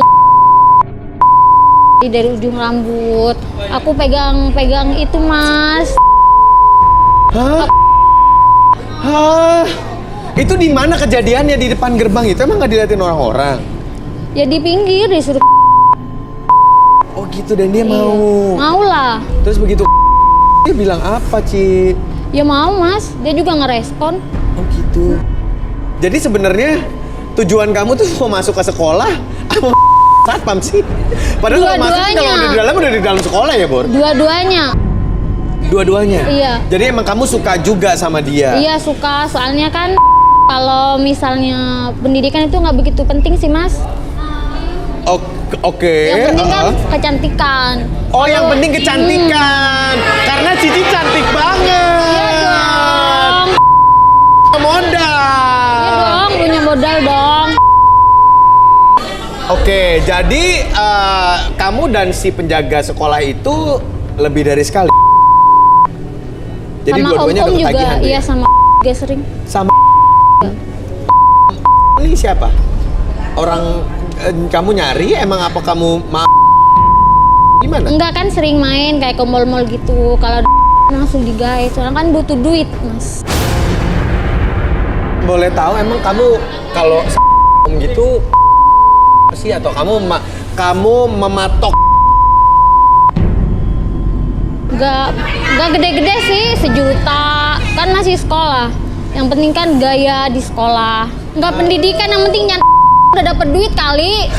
S4: dari ujung rambut. Aku pegang itu Mas.
S1: Hah? Hah? Itu di mana kejadiannya, di depan gerbang itu? Emang nggak diliatin orang-orang?
S4: Ya di pinggir disuruh.
S1: Oh gitu, dan dia mau.
S4: Mau lah.
S1: Terus begitu dia bilang apa, Ci?
S4: Ya mau Mas, dia juga ngerespon.
S1: Oh gitu. Jadi sebenarnya tujuan kamu tuh mau masuk ke sekolah apa satpam sih? Padahal kalau masuk kalau udah di dalam sekolah ya, Bor?
S4: Dua-duanya.
S1: Dua-duanya?
S4: Iya.
S1: Jadi emang kamu suka juga sama dia?
S4: Iya suka, soalnya kan kalau misalnya pendidikan itu nggak begitu penting sih Mas.
S1: Oke.
S4: Yang penting kan kecantikan.
S1: Oh, yang penting kecantikan. Karena Cici cantik banget.
S4: Iya dong.
S1: Modal.
S4: Iya dong, punya modal dong.
S1: Oke, jadi kamu dan si penjaga sekolah itu lebih dari sekali. Jadi
S4: Sama
S1: dua-duanya
S4: om
S1: udah
S4: juga,
S1: ketagihan.
S4: iya sama juga sering.
S1: Sama Ini siapa? Orang kamu nyari? Emang apa kamu gimana?
S4: Enggak, kan sering main kayak ke mall-mall gitu. Kalau langsung digait, soalnya kan butuh duit, Mas.
S1: Boleh tahu emang kamu kalau gitu sih atau kamu mematok?
S4: Enggak gede-gede sih, 1 juta. Kan masih sekolah. Yang penting kan gaya di sekolah. Enggak pendidikan, yang penting udah dapet duit kali.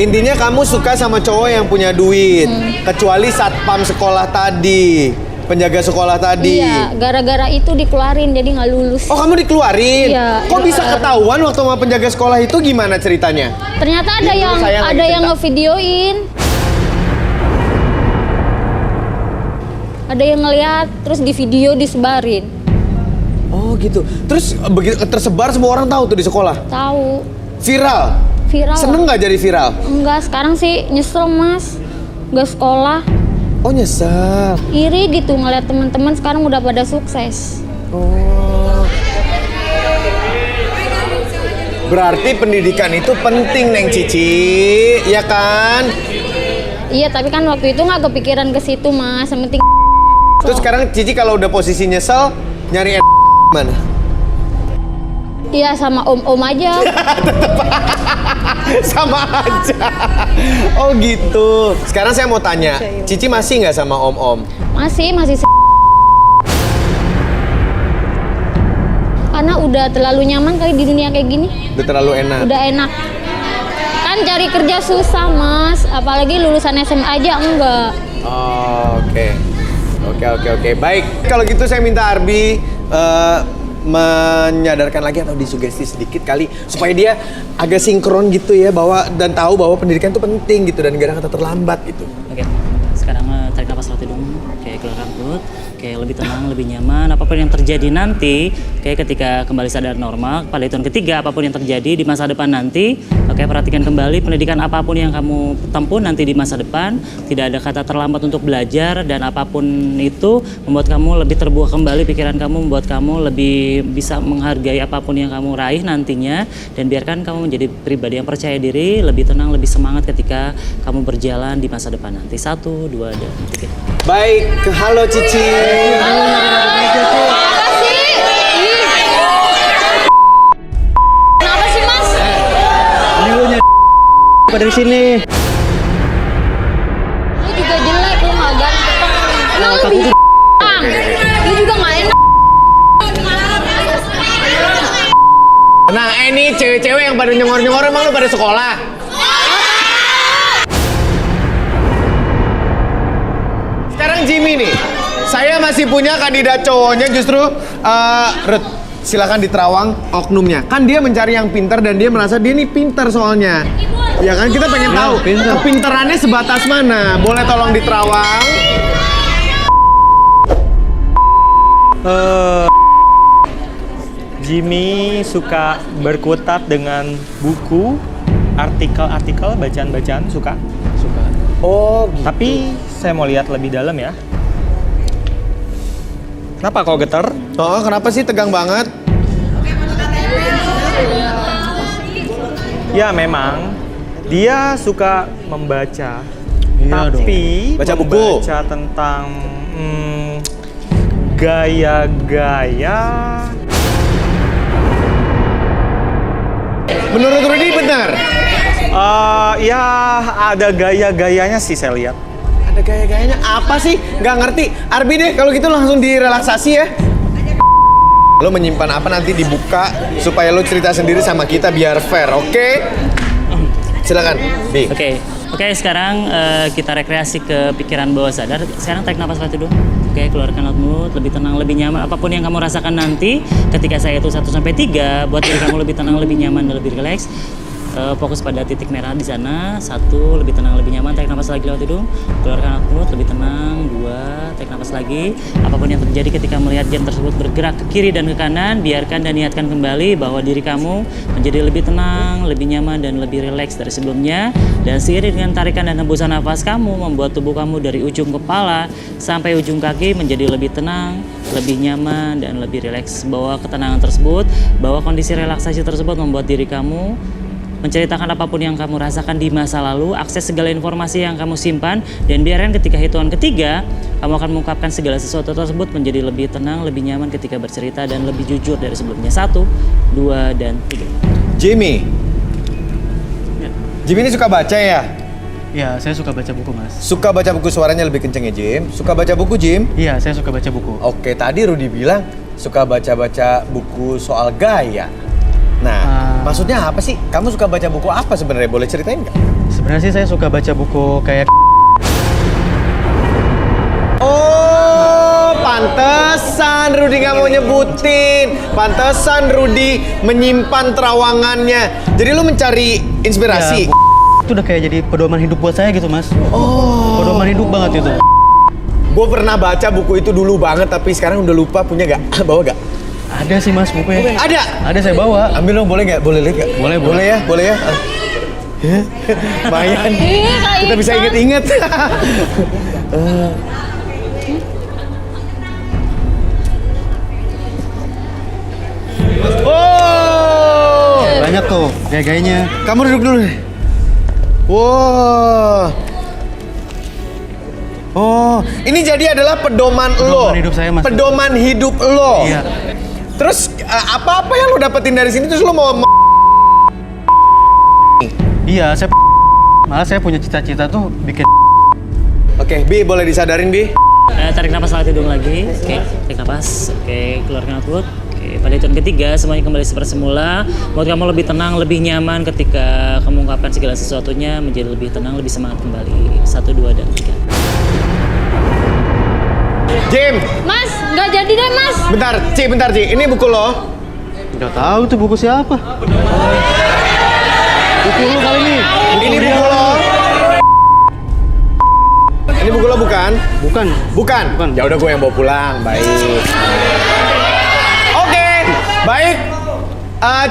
S1: Intinya kamu suka sama cowok yang punya duit, kecuali satpam sekolah tadi, penjaga sekolah tadi.
S4: Iya, gara-gara itu dikeluarin jadi nggak lulus.
S1: Oh, kamu dikeluarin?
S4: Iya.
S1: Kok bisa ketahuan waktu sama penjaga sekolah itu, gimana ceritanya?
S4: Ternyata ada
S1: Iya, dulu saya lagi
S4: yang
S1: cerita.
S4: ngevideoin. Ada yang ngeliat, terus di video disebarin.
S1: Oh gitu. Terus begitu tersebar semua orang tahu tuh di sekolah?
S4: Tahu.
S1: Viral?
S4: Viral.
S1: Seneng nggak jadi viral?
S4: Enggak, sekarang sih nyesel, Mas. Nggak sekolah.
S1: Oh nyesel.
S4: Iri gitu ngeliat teman-teman sekarang udah pada sukses.
S1: Oh. Berarti pendidikan itu penting, Neng Cici, ya kan?
S4: Iya, tapi kan waktu itu nggak kepikiran ke situ, Mas. Yang penting.
S1: Terus sekarang Cici kalau udah posisi nyesel, nyari mana?
S4: Iya, sama om-om aja.
S1: Sama aja. Oh gitu. Sekarang saya mau tanya, Cici masih nggak sama om-om?
S4: Masih. Karena udah terlalu nyaman kali di dunia kayak gini.
S1: Udah terlalu enak.
S4: Udah enak. Kan cari kerja susah, Mas. Apalagi lulusan SMA aja enggak.
S1: Oh, oke. Oke. Baik. Kalau gitu saya minta Arbi menyadarkan lagi atau disugesti sedikit kali supaya dia agak sinkron gitu ya, dan tahu bahwa pendidikan itu penting gitu dan gak ada kata terlambat gitu.
S7: Oke, sekarang tarik nafas lewat hidung, keluarkan perut, lebih tenang, lebih nyaman. Apapun yang terjadi nanti, ketika kembali sadar normal, pada hitungan ketiga apapun yang terjadi di masa depan nanti, perhatikan kembali pendidikan apapun yang kamu tempuh nanti di masa depan, tidak ada kata terlambat untuk belajar, dan apapun itu membuat kamu lebih terbuka kembali pikiran kamu, membuat kamu lebih bisa menghargai apapun yang kamu raih nantinya, dan biarkan kamu menjadi pribadi yang percaya diri, lebih tenang, lebih semangat ketika kamu berjalan di masa depan nanti. 1, 2, dan 3.
S1: Baik, halo Cici.
S4: Kenapa sih, Mas?
S5: Dari sini.
S4: Lu juga jelek, lu nggak ganteng. Lu lebih lu juga nggak enak.
S1: Nah, ini cewek-cewek yang pada nyengor-nyengor emang lu pada sekolah? Sekarang Jimmy nih, saya masih punya kandidat cowoknya justru Ruth, silakan diterawang oknumnya. Kan dia mencari yang pintar dan dia merasa dia nih pintar soalnya. Ya kan, kita pengen tahu kepintarannya sebatas mana. Boleh tolong diterawang?
S5: Jimmy suka berkutat dengan buku, artikel-artikel, bacaan-bacaan, suka.
S1: Oh, gitu.
S5: Tapi saya mau lihat lebih dalam ya. Kenapa kau getar?
S1: Oh, kenapa sih tegang banget?
S5: Ya memang dia suka membaca, tapi
S1: Baca buku.
S5: membaca tentang gaya-gaya.
S1: Menurut Rudy benar?
S5: Ya ada gaya-gayanya sih saya lihat.
S1: Ada gaya-gayanya apa sih? Nggak ngerti. Arbi deh, kalau gitu langsung direlaksasi ya. Lo menyimpan apa nanti dibuka supaya lo cerita sendiri sama kita biar fair, oke? Silakan, Bi.
S7: Oke, sekarang kita rekreasi ke pikiran bawah sadar. Sekarang tarik nafas lewat hidung. Keluarkan lewat mulut, lebih tenang, lebih nyaman. Apapun yang kamu rasakan nanti, ketika saya hitung 1 sampai 3, buat diri kamu lebih tenang, lebih nyaman, dan lebih rileks. Fokus pada titik merah di sana. 1, lebih tenang, lebih nyaman. Tarik nafas lagi lewat hidung. Keluarkan lewat mulut, lebih tenang. 2, tarik nafas lagi. Apapun yang terjadi ketika melihat jam tersebut bergerak ke kiri dan ke kanan, biarkan dan niatkan kembali bahwa diri kamu menjadi lebih tenang, lebih nyaman, dan lebih rileks dari sebelumnya. Dan seiring dengan tarikan dan hembusan nafas kamu, membuat tubuh kamu dari ujung kepala sampai ujung kaki menjadi lebih tenang, lebih nyaman, dan lebih rileks. Bawa ketenangan tersebut, bawa kondisi relaksasi tersebut membuat diri kamu menceritakan apapun yang kamu rasakan di masa lalu, akses segala informasi yang kamu simpan, dan biarkan ketika hitungan ketiga, kamu akan mengungkapkan segala sesuatu tersebut menjadi lebih tenang, lebih nyaman ketika bercerita, dan lebih jujur dari sebelumnya. 1, 2, dan 3.
S1: Jimmy. Jimmy ini suka baca ya?
S3: Ya, saya suka baca buku, Mas.
S1: Suka baca buku, suaranya lebih kenceng ya, Jim? Suka baca buku, Jim?
S3: Iya, saya suka baca buku.
S1: Oke, tadi Rudy bilang suka baca-baca buku soal gaya. Nah, maksudnya apa sih? Kamu suka baca buku apa sebenarnya? Boleh ceritain nggak?
S3: Sebenarnya sih saya suka baca buku kayak
S1: Oh, pantesan Rudy nggak mau nyebutin. Pantesan Rudy menyimpan terawangannya. Jadi lu mencari inspirasi?
S3: ya, itu udah kayak jadi pedoman hidup buat saya gitu, Mas.
S1: Oh.
S3: Pedoman hidup banget itu.
S1: Gue pernah baca buku itu dulu banget, tapi sekarang udah lupa. Punya gak? Bawa gak?
S3: Ada sih, Mas, bukunya.
S1: Ada?
S3: Ada, saya bawa.
S1: Ambil dong, boleh gak? Boleh lihat gak?
S3: Boleh,
S1: boleh ya? Boleh ya? Lumayan. Kita bisa inget-inget. Oh,
S3: Banyak tuh gaya-gayanya.
S1: kamu duduk dulu nih. Wow. Oh, ini jadi adalah pedoman lo.
S3: Pedoman hidup saya, Mas.
S1: Pedoman hidup lo.
S3: Iya.
S1: Terus apa-apa yang lo dapetin dari sini terus lo mau
S3: Iya, malah saya punya cita-cita tuh bikin.
S1: Oke, Bi, boleh disadarin, Bi?
S7: Tarik nafas lewat hidung lagi. Oke, tarik nafas. Oke, keluarkan lewat mulut. Oke, pada hitungan ketiga semuanya kembali seperti semula. Buat kamu lebih tenang, lebih nyaman ketika kamu mengungkapkan segala sesuatunya, menjadi lebih tenang, lebih semangat kembali. 1, 2, dan 3.
S1: Jim,
S4: Mas, nggak jadi deh, Mas.
S1: bentar, Ci. Ini buku lo.
S3: Nggak tahu tuh buku siapa. Buku lu kali ini.
S1: Ini buku lo. Ini buku lo bukan?
S3: Bukan.
S1: Bukan. Ya udah gue yang bawa pulang. Baik. Oke, baik.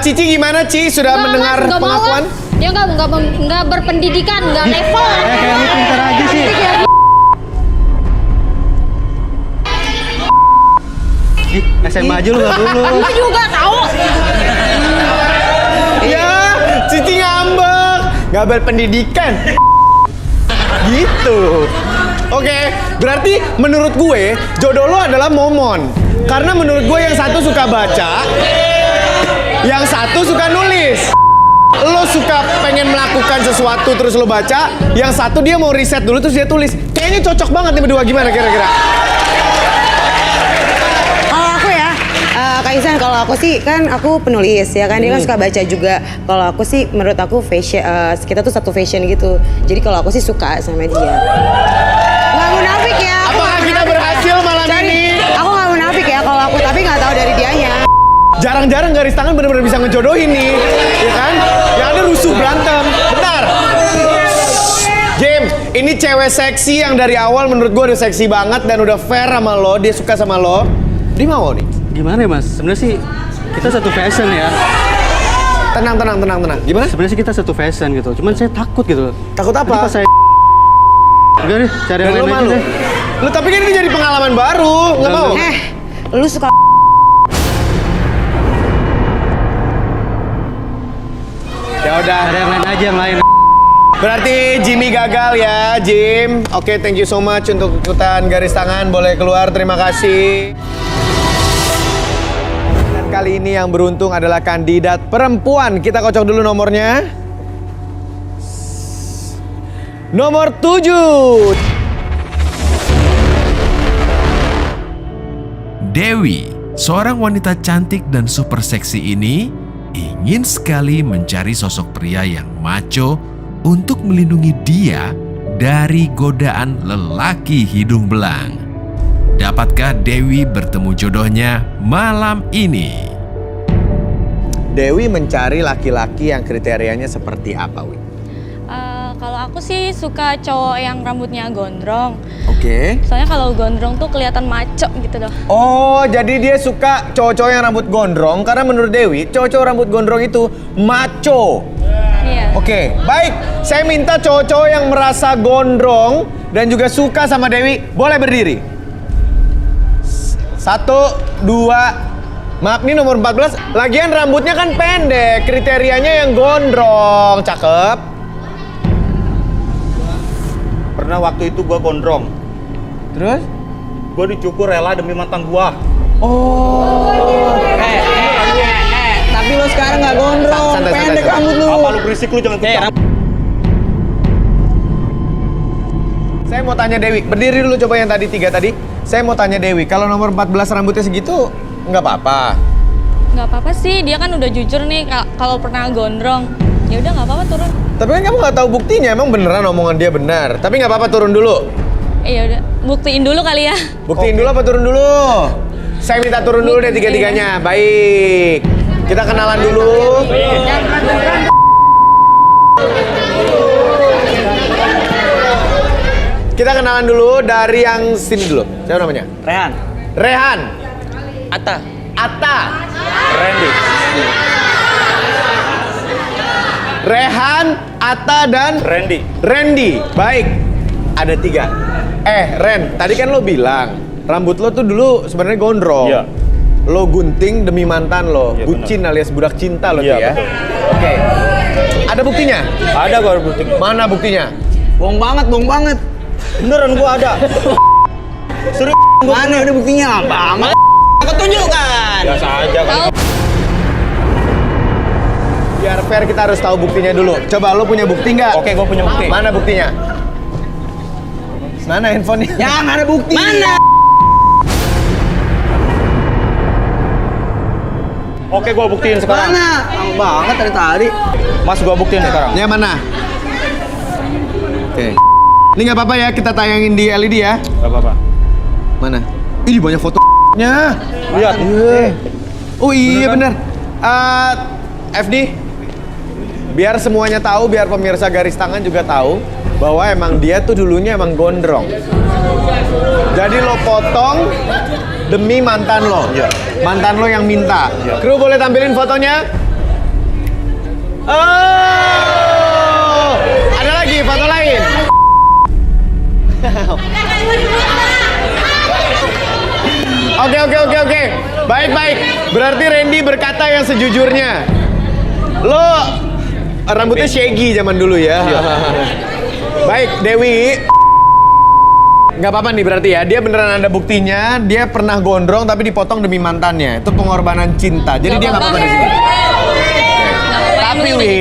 S1: Cici gimana, Ci? Sudah mendengar
S4: Nggak mau,
S1: pengakuan?
S4: Mas. Dia nggak berpendidikan, nggak level.
S3: Kayak lu pintar aja sih. Di SMA aja lu nggak lulus.
S4: Lu juga tahu.
S1: Ya, Cici ngambek. Nggak berpendidikan. Gitu. Oke, berarti menurut gue jodoh lo adalah Momon. Karena menurut gue yang satu suka baca, yang satu suka nulis. Lo suka pengen melakukan sesuatu terus lo baca, yang satu dia mau riset dulu terus dia tulis. Kayaknya cocok banget nih berdua, gimana kira-kira?
S6: Kalau aku ya, Kak Ihsan, kalau aku sih kan aku penulis ya kan, dia kan suka baca juga. Kalau aku sih menurut aku fashion, kita tuh satu fashion gitu. Jadi kalau aku sih suka sama dia. Nggak munafik ya. Aku
S1: Apakah
S6: nggak
S1: kita
S6: munafik.
S1: berhasil malam ini?
S6: Aku nggak munafik ya kalau aku, tapi nggak tahu dari dianya.
S1: Jarang-jarang garis tangan bener-bener bisa ngejodohin nih, ya kan? Yang ada rusuh berantem. Bentar. Jim, ini cewek seksi yang dari awal menurut gue udah seksi banget dan udah fair sama lo, dia suka sama lo. Dia mau nih.
S3: Gimana ya, Mas? Sebenarnya sih kita satu fashion ya.
S1: Tenang. Gimana?
S3: Sebenarnya sih kita satu fashion gitu. Cuman saya takut gitu.
S1: Takut
S3: Jadi
S1: apa?
S3: pas saya udah deh, cari yang
S1: Dan lo
S3: lain aja
S1: malu.
S3: deh.
S1: Lo tapi kan ini jadi pengalaman baru, nggak mau?
S6: Lu suka
S1: Ya udah.
S3: Cari yang lain aja, yang lain.
S1: Berarti Jimmy gagal ya, Jim. Oke, thank you so much untuk ikutan garis tangan. Boleh keluar, terima kasih. Dan kali ini yang beruntung adalah kandidat perempuan. Kita kocok dulu nomornya. Nomor 7.
S2: Dewi, seorang wanita cantik dan super seksi ini ingin sekali mencari sosok pria yang macho untuk melindungi dia dari godaan lelaki hidung belang. Dapatkah Dewi bertemu jodohnya malam ini?
S1: Dewi mencari laki-laki yang kriterianya seperti apa, Wi?
S10: Kalau aku sih suka cowok yang rambutnya gondrong.
S1: Oke.
S10: Soalnya kalau gondrong tuh kelihatan maco gitu loh.
S1: Oh, jadi dia suka cowok-cowok yang rambut gondrong karena menurut Dewi, cowok-cowok rambut gondrong itu maco.
S10: Iya.
S1: Oke, baik. Saya minta cowok-cowok yang merasa gondrong dan juga suka sama Dewi, boleh berdiri. 1, 2, maaf nih nomor 14. Lagian rambutnya kan pendek, kriterianya yang gondrong. Cakep.
S5: Pernah waktu itu gua gondrong.
S1: Terus?
S5: Gua dicukur rela demi mantan gua.
S1: Oh.
S5: Tapi lo sekarang nggak gondrong,
S1: Santai,
S5: pendek
S1: santai.
S5: rambut lu. Apa lu berisik lu jangan kencang.
S1: Saya mau tanya Dewi, berdiri dulu coba yang tadi 3 tadi. Saya mau tanya Dewi, kalau nomor 14 rambutnya segitu nggak apa-apa.
S10: Nggak apa-apa sih, dia kan udah jujur nih kalau pernah gondrong. Ya udah nggak apa-apa turun.
S1: Tapi kan kamu nggak tahu buktinya, emang beneran omongan dia benar. Tapi nggak apa-apa turun dulu.
S10: Ya udah, buktiin dulu kali ya.
S1: Buktiin dulu apa turun dulu? Saya minta turun dulu deh 3-3-nya. Baik. Kita kenalan dulu. Kita kenalan dulu dari yang sini dulu. Siapa namanya?
S5: Rehan,
S1: Rehan.
S5: Atta,
S1: Atta.
S5: Randy.
S1: Rehan, Atta, dan
S5: Randy.
S1: Randy. Baik. Ada 3. Ren, tadi kan lo bilang rambut lo tuh dulu sebenarnya gondrong.
S5: Iya.
S1: Lo gunting demi mantan lo.
S5: Iya,
S1: Bucin alias budak cinta lo tuh
S5: Iya,
S1: ya.
S5: betul.
S1: Oke. Ada buktinya?
S5: Ada gua bukti.
S1: Mana buktinya?
S5: Bohong banget. Beneran gua ada. Serius. Mana ada buktinya? Banget. Aku tunjukkan. Biasa aja kan.
S1: Biar fair kita harus tahu buktinya dulu. Coba lo punya bukti nggak?
S5: Oke, gua punya bukti.
S1: Mana buktinya? Mana handphonenya?
S5: Yang ada bukti. Mana? Oke, gua buktiin sekarang.
S11: Mana? Lama banget dari tadi.
S5: Mas, gua buktiin sekarang.
S1: Yang mana? Oke. Ini nggak apa-apa ya, kita tayangin di LED ya.
S5: Gak apa-apa.
S1: Mana? Ini banyak fotonya.
S5: Lihat.
S1: Oh iya bener. FD, biar semuanya tahu, biar pemirsa garis tangan juga tahu bahwa emang dia tuh dulunya emang gondrong. Jadi lo potong demi mantan lo.
S5: Iya.
S1: Mantan lo yang minta.
S5: Iya.
S1: Kru boleh tampilin fotonya? Oh, ada lagi foto lain. Oke. Baik. Berarti Randy berkata yang sejujurnya. Lo rambutnya shaggy zaman dulu ya. Baik, Dewi. Nggak apa-apa nih berarti ya. Dia beneran ada buktinya. Dia pernah gondrong tapi dipotong demi mantannya. Itu pengorbanan cinta. Jadi dia nggak apa-apa di sini. Tapi Wi,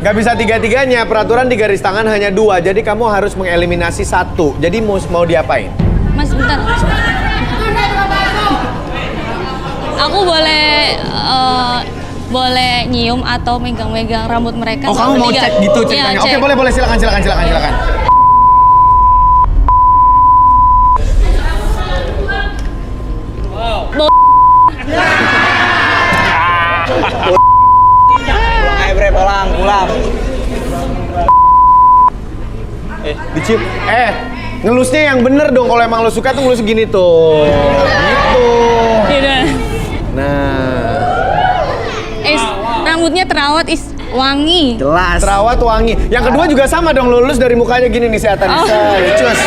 S1: nggak bisa 3-3-nya. Peraturan di garis tangan hanya 2. Jadi kamu harus mengeliminasi 1. Jadi mau diapain?
S10: Mas bentar. Aku boleh nyium atau megang-megang rambut mereka.
S1: Oh, kamu mau cek gitu ceritanya?
S10: Iya,
S1: Oke, boleh. Silakan.
S11: Pulang.
S1: Dicium. Ngelusnya yang bener dong. Kalau emang lo suka tuh ngelus gini tuh. Gitu.
S10: Iya.
S1: Nah.
S10: Rambutnya terawat, wangi.
S11: Jelas.
S1: Terawat wangi. Yang kedua juga sama dong, lulus dari mukanya gini nih si Atanisa. Cus.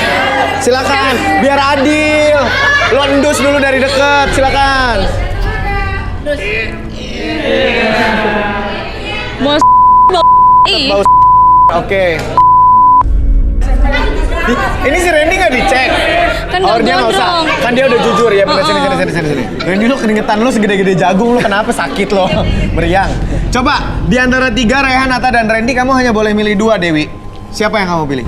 S1: Silakan, biar adil. Lo endus dulu dari deket, silakan.
S10: Bos.
S1: Bau. Oke. Ini si Randy nggak dicek?
S10: Kan
S1: dia nggak usah.
S10: gondrong.
S1: Kan dia udah jujur ya. Bener, sini. Randy lo keringetan lo segede-gede jagung lo kenapa sakit lo? Meriang. Coba di antara 3 Rehan, Atta dan Randy kamu hanya boleh milih 2 Dewi. Siapa yang kamu pilih?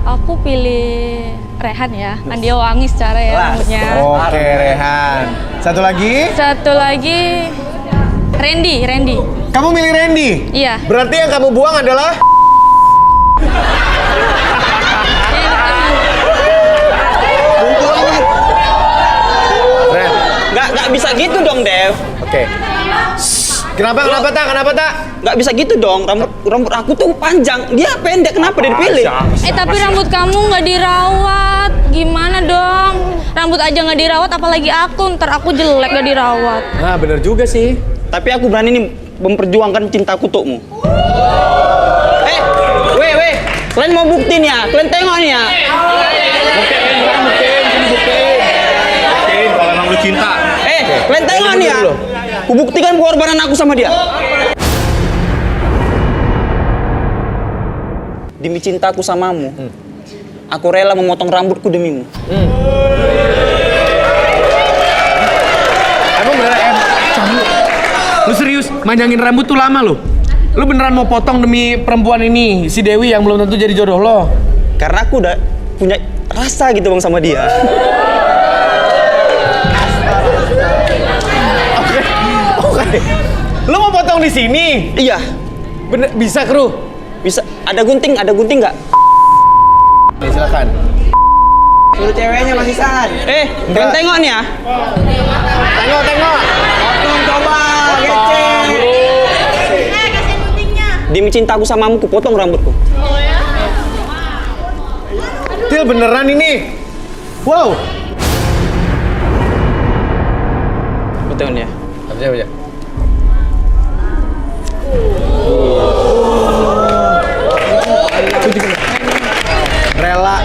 S10: Aku pilih Rehan ya. Kan dia wangi secara ya rambutnya.
S1: Oke, Rehan. Satu lagi
S10: Randy.
S1: Kamu milih Randy?
S10: Iya.
S1: Berarti yang kamu buang adalah
S11: Nggak bisa gitu dong, Dev.
S1: Oke. Kenapa tak?
S5: Nggak bisa gitu dong, rambut aku tuh panjang, dia pendek, kenapa dia dipilih?
S10: Tapi rambut kamu nggak dirawat. Gimana dong? Rambut aja nggak dirawat, apalagi aku. Ntar aku jelek gak dirawat.
S1: Nah, bener juga sih.
S5: Tapi aku berani nih memperjuangkan cintaku untukmu. Weh, kalian mau buktiin ya? Kalian tengok nih ya.
S1: Buktiin kalau emang lu cinta.
S5: Kalian tengok nih ya. Aku buktikan pengorbanan aku sama dia. Demi cintaku samamu, aku rela memotong rambutku demimu.
S1: Emang beneran lu serius manjangin rambut tuh lama lu? Lu beneran mau potong demi perempuan ini, si Dewi yang belum tentu jadi jodoh lo?
S5: Karena aku udah punya rasa gitu bang sama dia.
S1: Oke. Lu mau potong di sini?
S5: Iya.
S1: Bener, bisa kru?
S5: Bisa. Ada gunting nggak?
S1: Nih, silakan.
S11: Suruh ceweknya masih San.
S5: Kalian tengok nih ya.
S1: Tengok.
S11: Potong coba, kece.
S9: Kasih guntingnya.
S5: Demi cintaku samamu, ku potong rambutku.
S1: Til beneran ini. Wow.
S5: Betul ya.
S1: Baca. Rela.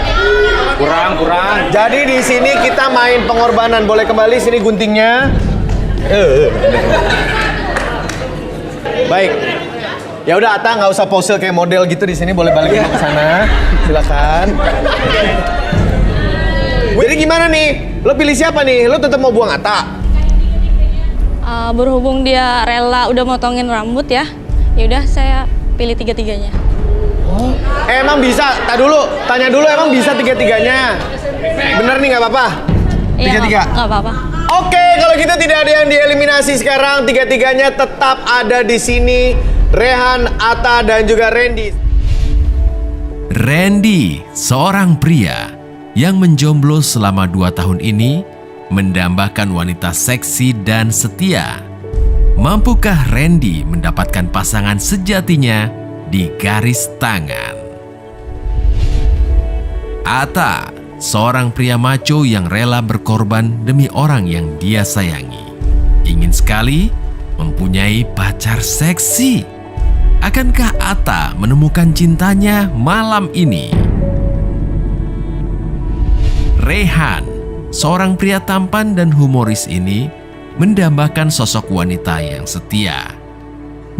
S1: Kurang. Jadi di sini kita main pengorbanan. Boleh kembali sini guntingnya. Baik. Ya udah Ata, nggak usah pose kayak model gitu di sini, boleh balik ke sana. Silakan. Jadi gimana nih? Lo pilih siapa nih? Lo tetap mau buang Ata?
S10: Berhubung dia rela udah motongin rambut ya, yaudah saya pilih tiga-tiganya.
S1: Emang bisa? Tanya dulu emang bisa tiga-tiganya? Bener nih nggak apa-apa? Tiga-tiga?
S10: Nggak apa-apa.
S1: Oke, kalau gitu tidak ada yang dieliminasi sekarang, tiga-tiganya tetap ada di sini. Rehan, Ata, dan juga Randy.
S2: Randy, seorang pria yang menjomblo selama 2 tahun ini, mendambakan wanita seksi dan setia. Mampukah Randy mendapatkan pasangan sejatinya di garis tangan? Ata, seorang pria maco yang rela berkorban demi orang yang dia sayangi. Ingin sekali mempunyai pacar seksi. Akankah Ata menemukan cintanya malam ini? Rehan, seorang pria tampan dan humoris ini mendambakan sosok wanita yang setia.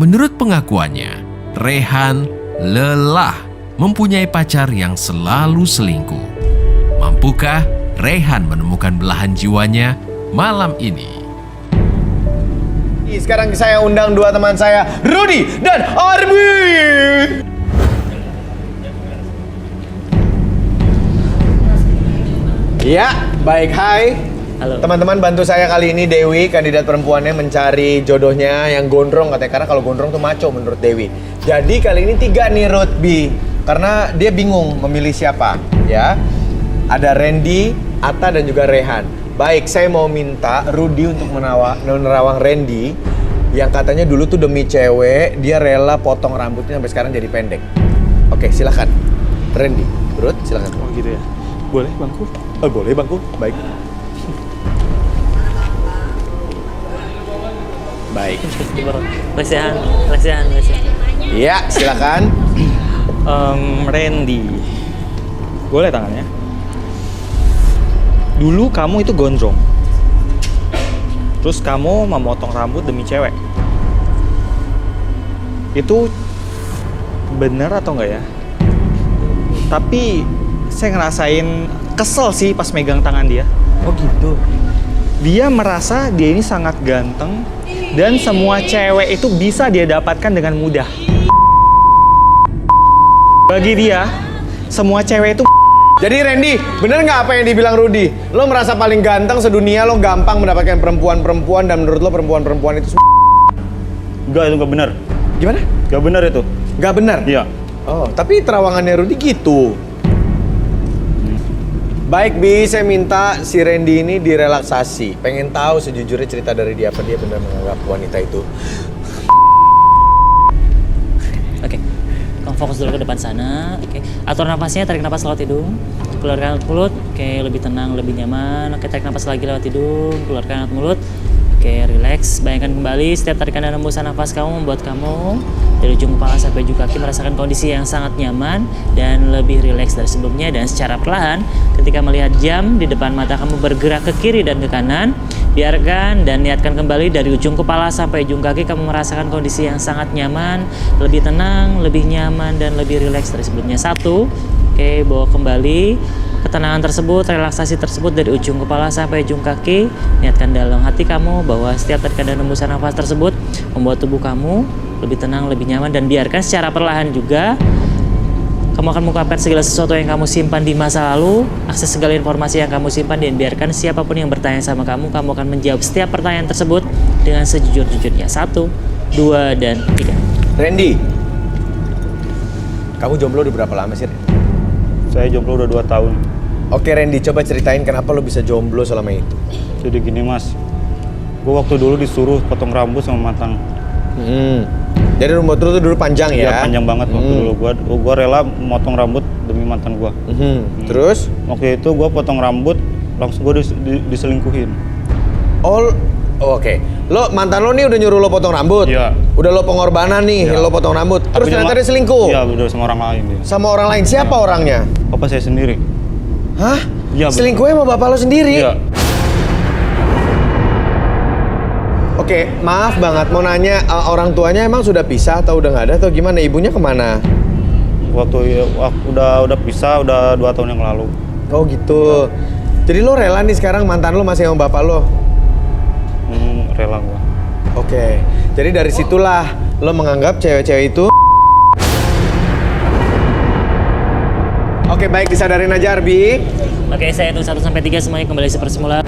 S2: Menurut pengakuannya, Rehan lelah mempunyai pacar yang selalu selingkuh. Mampukah Rehan menemukan belahan jiwanya malam ini?
S1: Sekarang saya undang dua teman saya, Rudy dan Arbi. Ya, baik, hai.
S7: Halo.
S1: Teman-teman, bantu saya kali ini Dewi, kandidat perempuannya mencari jodohnya yang gondrong katanya, karena kalau gondrong tuh maco menurut Dewi. Jadi kali ini 3 nih Rudy, karena dia bingung memilih siapa, ya. Ada Randy, Ata, dan juga Rehan. Baik, saya mau minta Rudy untuk menerawang Randy yang katanya dulu tuh demi cewek dia rela potong rambutnya sampai sekarang jadi pendek. Oke, silakan. Randy, Rud, silakan.
S8: Oh gitu ya. Boleh bangku?
S1: Oh, boleh bangku. Baik. Baik.
S7: Lesian.
S1: Iya, silakan.
S12: Randy, boleh tangannya? Dulu kamu itu gondrong, terus kamu memotong rambut demi cewek. Itu bener atau enggak ya? Tapi saya ngerasain kesel sih pas megang tangan dia.
S1: Oh gitu.
S12: Dia merasa dia ini sangat ganteng dan semua cewek itu bisa dia dapatkan dengan mudah. Bagi dia, semua cewek itu.
S1: Jadi Randy, bener nggak apa yang dibilang Rudy? Lo merasa paling ganteng sedunia, lo gampang mendapatkan perempuan-perempuan, dan menurut lo perempuan-perempuan itu
S12: Enggak, itu nggak benar.
S1: Gimana?
S12: Nggak benar itu.
S1: Nggak benar?
S12: Iya.
S1: Oh, tapi terawangannya Rudy gitu. Baik Bi, saya minta si Randy ini direlaksasi. Pengen tahu sejujurnya cerita dari dia, apa dia benar menganggap wanita itu
S7: fokus dulu ke depan sana. Oke. Atur nafasnya, tarik nafas lewat hidung, keluarkan lewat mulut. Oke, lebih tenang, lebih nyaman. Oke, tarik nafas lagi lewat hidung, keluarkan lewat mulut. Oke, relax. Bayangkan kembali setiap tarikan dan hembusan nafas kamu membuat kamu dari ujung kepala sampai ujung kaki merasakan kondisi yang sangat nyaman dan lebih rileks dari sebelumnya. Dan secara perlahan, ketika melihat jam di depan mata kamu bergerak ke kiri dan ke kanan, biarkan dan niatkan kembali dari ujung kepala sampai ujung kaki kamu merasakan kondisi yang sangat nyaman, lebih tenang, lebih nyaman, dan lebih rileks dari sebelumnya. 1. Oke, bawa kembali ketenangan tersebut, relaksasi tersebut dari ujung kepala sampai ujung kaki. Niatkan dalam hati kamu bahwa setiap tarikan dan hembusan nafas tersebut membuat tubuh kamu lebih tenang, lebih nyaman, dan biarkan secara perlahan juga kamu akan mengungkapkan segala sesuatu yang kamu simpan di masa lalu, akses segala informasi yang kamu simpan, dan biarkan siapapun yang bertanya sama kamu akan menjawab setiap pertanyaan tersebut dengan sejujur-jujurnya. 1, 2, dan 3.
S1: Randy, kamu jomblo udah berapa lama sih?
S12: Saya jomblo udah 2 tahun.
S1: Oke Randy, coba ceritain kenapa lo bisa jomblo selama itu.
S12: Jadi gini mas, gue waktu dulu disuruh potong rambut sama mantan.
S1: Jadi rambut lu tuh dulu panjang ya?
S12: Iya, panjang banget waktu dulu. Gue rela motong rambut demi mantan gue.
S1: Terus?
S12: Waktu itu gue potong rambut, langsung gue diselingkuhin.
S1: Oh, oke. Lo mantan lo nih udah nyuruh lo potong rambut?
S12: Iya.
S1: Udah lo pengorbanan nih, lo potong rambut. Terus ternyata dia selingkuh?
S12: Iya, udah sama orang lain dia.
S1: Sama orang lain? Siapa orangnya?
S12: Papa saya sendiri.
S1: Hah?
S12: Iya.
S1: Selingkuhnya sama bapak lo sendiri?
S12: Iya.
S1: Oke, maaf banget, mau nanya orang tuanya emang sudah pisah atau udah nggak ada atau gimana? Ibunya kemana?
S12: Waktu udah pisah, udah 2 tahun yang lalu.
S1: Oh gitu. Jadi lo rela nih sekarang mantan lo masih sama bapak lo?
S12: Rela gua.
S1: Oke, jadi dari situlah lo menganggap cewek-cewek itu. Oke, baik, disadarin aja Arbi.
S7: Oke, saya hitung 1 sampai 3 semuanya kembali seperti semula.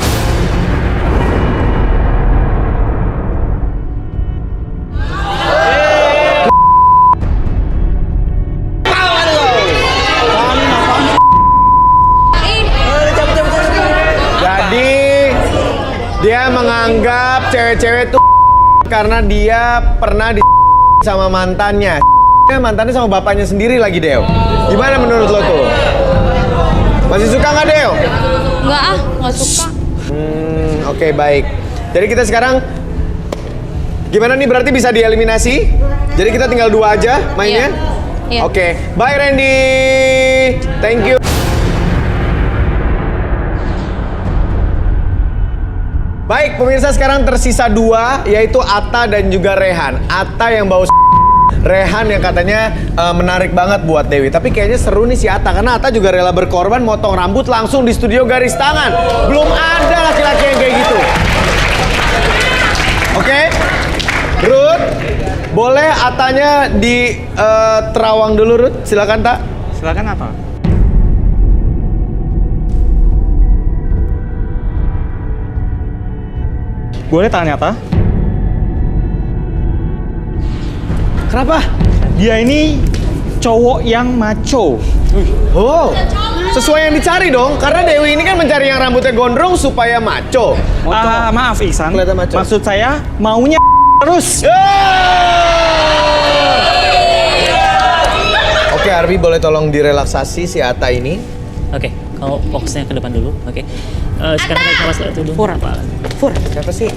S1: Jadi dia menganggap cewek-cewek tuh karena dia pernah di sama mantannya. Mantannya sama bapaknya sendiri lagi, Deo. Gimana menurut lo tuh? Masih suka nggak, Deo?
S10: Enggak ah, nggak suka.
S1: Oke, baik. Jadi kita sekarang gimana nih, berarti bisa dieliminasi? Jadi kita tinggal 2 aja mainnya?
S10: Iya.
S1: Oke, bye Randy. Thank you. Baik, pemirsa, sekarang tersisa 2, yaitu Atta dan juga Rehan. Atta yang bau Rehan yang katanya menarik banget buat Dewi. Tapi kayaknya seru nih si Atta, karena Atta juga rela berkorban motong rambut langsung di studio Garis Tangan. Belum ada laki-laki yang kayak gitu. Oke? Ruth, boleh Attanya di terawang dulu, Ruth? Silakan, Tak.
S12: Silakan apa? Boleh tanya, Ta?
S1: Kenapa?
S12: Dia ini cowok yang macho.
S1: Oh, sesuai yang dicari dong. Karena Dewi ini kan mencari yang rambutnya gondrong supaya maco.
S12: Maaf Ihsan,
S1: Kelihatan maco.
S12: maksud saya maunya terus.
S1: Oke, Arbi, boleh tolong direlaksasi si Atta ini?
S7: Oke, kalau fokusnya ke depan dulu. Oke. Sekarang tarik nafas lewat hidung.
S1: Fur, siapa sih?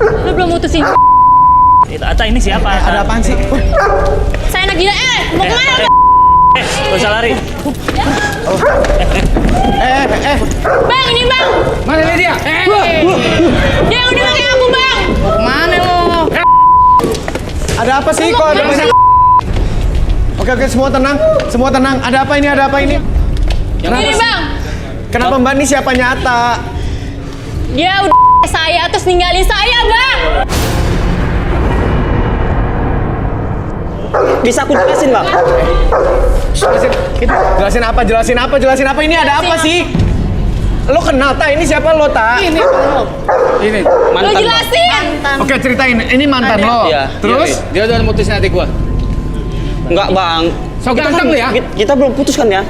S10: Lu belum mutusin.
S7: Itu Atta ini siapa?
S1: Ada apaan sih?
S10: Saya anak gila. Mau kemana?
S7: Gak usah lari.
S10: Bang, ini bang.
S11: Mana dia?
S10: Dia yang udah pakai aku bang.
S11: Mana lo?
S1: Ada apa sih? Kok ada banyak? Oke, semua tenang. Semua tenang. Ada apa ini? Ada apa ini?
S10: Ini bang.
S1: Kenapa Mbak ini siapanya Atta?
S10: Dia udah saya terus ninggalin saya bang.
S11: Bisa aku jelasin, Bang?
S1: Jelasin apa? Jelasin apa? Jelasin apa? Ini ada apa sih? Lo kenal, Ta? Ini siapa lo, Ta?
S11: Ini
S10: Lo jelasin.
S1: Oke, ceritain. Ini mantan lo.
S11: Iya.
S1: Terus?
S11: Dia udah mutusin adik gua. Enggak, Bang. So, kita kan ya? Kita belum putus kan ya?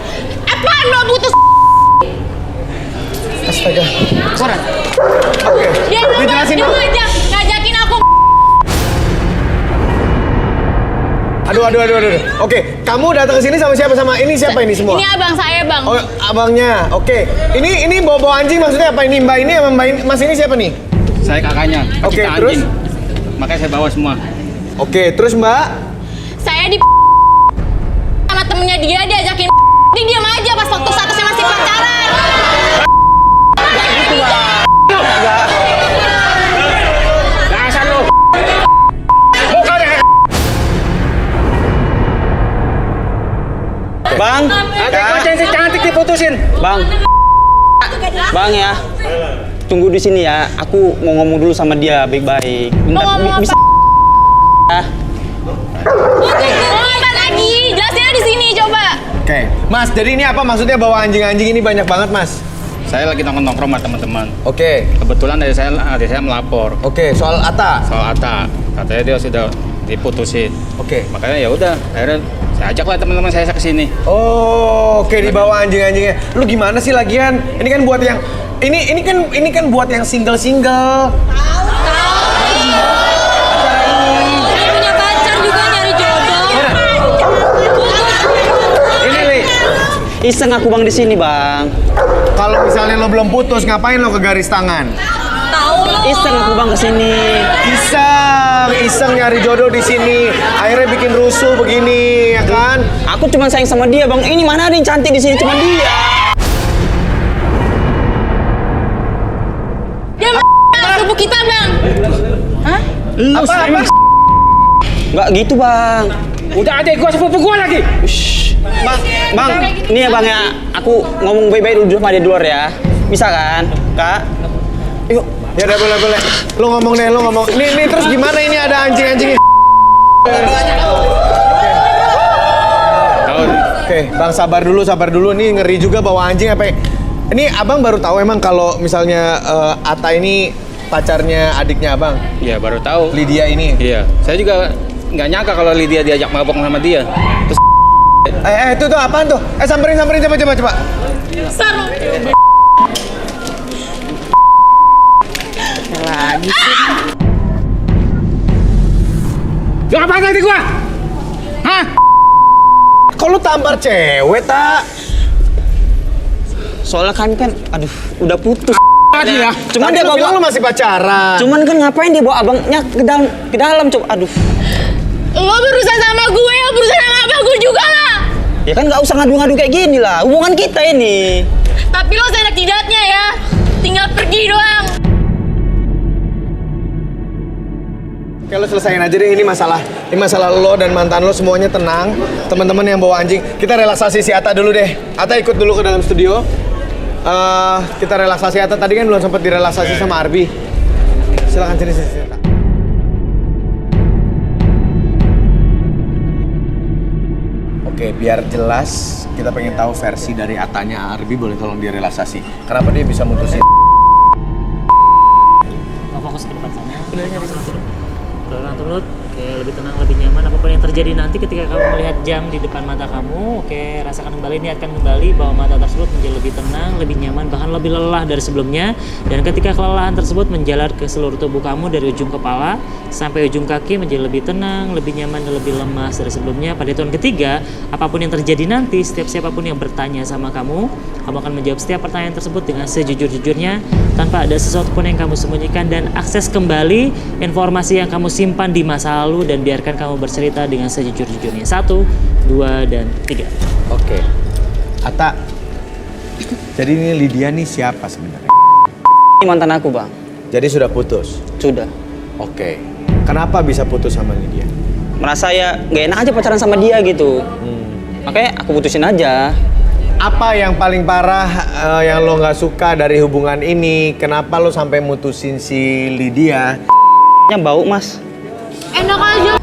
S10: Apaan lo putus?
S1: Astaga.
S11: Koran.
S1: Oke.
S10: Dia
S1: Dijelasin.
S10: ngajak, ngajakin aku.
S1: Oke, kamu datang ke sini sama siapa? Sama ini siapa ini semua?
S10: Ini abang saya, Bang.
S1: Oh, abangnya. Oke. Ini bawa anjing maksudnya apa ini? Mbak ini sama Mbak ini, Mas ini siapa nih?
S11: Saya kakaknya.
S1: Oke,
S11: pecinta
S1: terus?
S11: anjing. Makanya saya bawa semua.
S1: Oke, terus Mbak?
S10: Saya di sama temennya dia diajakin dia diam aja pas waktu statusnya masih pacaran.
S8: Dasar lu. Mukanya
S11: Bang,
S8: Kak, si cantik diputusin.
S11: Bang ya. Tunggu di sini ya. Aku mau ngomong dulu sama dia baik-baik.
S10: Mau ngomong
S11: bisa.
S10: apa lagi? Jelasnya di sini coba.
S1: Oke. Mas, jadi ini apa maksudnya bawa anjing-anjing ini banyak banget, Mas?
S11: Saya lagi nongkrong sama teman-teman.
S1: Oke.
S11: Kebetulan adik saya melapor.
S1: Oke, soal Atta.
S11: Soal Atta. Katanya dia sudah diputusin.
S1: Oke.
S11: Makanya ya udah, akhirnya saya ajaklah teman-teman saya ke sini.
S1: Oh, oke, dibawa anjing-anjingnya. Lu gimana sih lagian? Ini kan buat yang ini kan buat yang single-single.
S10: Dia punya pacar juga nyari jodoh.
S1: Ini Li.
S11: Iseng aku Bang di sini, Bang.
S1: Kalau misalnya lo belum putus, ngapain lo ke garis tangan?
S10: Tahu lo.
S11: Iseng aku Bang ke sini.
S1: Iseng nyari jodoh di sini. Akhirnya bikin rusuh begini, ya kan?
S11: Aku cuma sayang sama dia, Bang. Ini mana ada yang cantik di sini, cuma dia.
S10: Dia tubuh kita, Bang. Hah?
S8: Lu emang
S11: Nggak gitu, Bang.
S8: udah adek gua sepupu gua lagi.
S11: Bang, ini ya Bang ya. Aku ngomong baik-baik dulu sama dia di luar ya. Bisa kan, Kak? Yuk.
S1: Ya udah boleh. Lo ngomong deh, lo ngomong. Nih terus gimana ini ada anjing-anjing? Oke, Bang sabar dulu. Nih ngeri juga bawa anjing apa? Ini Abang baru tahu emang kalau misalnya Atta ini pacarnya adiknya Abang?
S11: Iya, baru tahu.
S1: Lydia ini?
S11: Iya. Saya juga nggak nyangka kalau Lydia diajak mabok sama dia. Terus
S1: itu tuh apaan tuh? Samperin coba.
S10: Sarung.
S6: Lagi sih.
S8: Lu apa tadi gua? Hah?
S1: Kok lu tampar cewek, Tak?
S11: soalnya kami kan, udah putus.
S8: Lagi ya.
S11: Cuman
S1: Tadi
S11: dia
S1: lu
S11: bawa,
S1: bilang lu masih pacaran.
S11: cuman kan ngapain dia bawa abangnya ke dalam coba.
S10: Lo berusaha sama gue, ya berusaha sama abang gue juga lah.
S11: Ya kan nggak usah ngadu-ngadu kayak gini lah. Hubungan kita ini.
S10: Tapi lo seenak jidatnya ya. Tinggal pergi doang.
S1: Oke, lo selesain aja deh, ini masalah lo dan mantan lo semuanya tenang. Teman-teman yang bawa anjing, kita relaksasi si Atta dulu deh. Atta ikut dulu ke dalam studio. Kita relaksasi Atta, tadi kan belum sempat direlaksasi sama Arbi. Silakan sini. Oke, biar jelas kita pengen tahu versi dari Attanya Arbi, boleh tolong direlaksasi. Kenapa dia bisa mutusin?
S7: Fokus ke depan sana. Keluaran turut, oke, lebih tenang, lebih nyaman. Apapun yang terjadi nanti ketika kamu melihat jam di depan mata kamu, oke, rasakan kembali, niatkan kembali bahwa mata tersebut menjadi lebih tenang, lebih nyaman, bahkan lebih lelah dari sebelumnya. Dan ketika kelelahan tersebut menjalar ke seluruh tubuh kamu dari ujung kepala sampai ujung kaki menjadi lebih tenang, lebih nyaman, dan lebih lemas dari sebelumnya. Pada hitungan ketiga, apapun yang terjadi nanti, setiap siapapun yang bertanya sama kamu akan menjawab setiap pertanyaan tersebut dengan sejujur-jujurnya, tanpa ada sesuatu pun yang kamu sembunyikan, dan akses kembali informasi yang kamu simpan di masa lalu, dan biarkan kamu bercerita dengan sejujur-jujurnya. 1, 2, dan 3.
S1: Oke. Atta, jadi ini Lydia nih siapa sebenarnya?
S11: Ini mantan aku, Bang.
S1: Jadi sudah putus?
S11: Sudah.
S1: Oke. Kenapa bisa putus sama Lydia?
S11: Merasa ya nggak enak aja pacaran sama dia gitu. Makanya aku putusin aja.
S1: Apa yang paling parah yang lo nggak suka dari hubungan ini? Kenapa lo sampai mutusin si Lydia?
S11: Nya bau, Mas.
S10: Enak aja.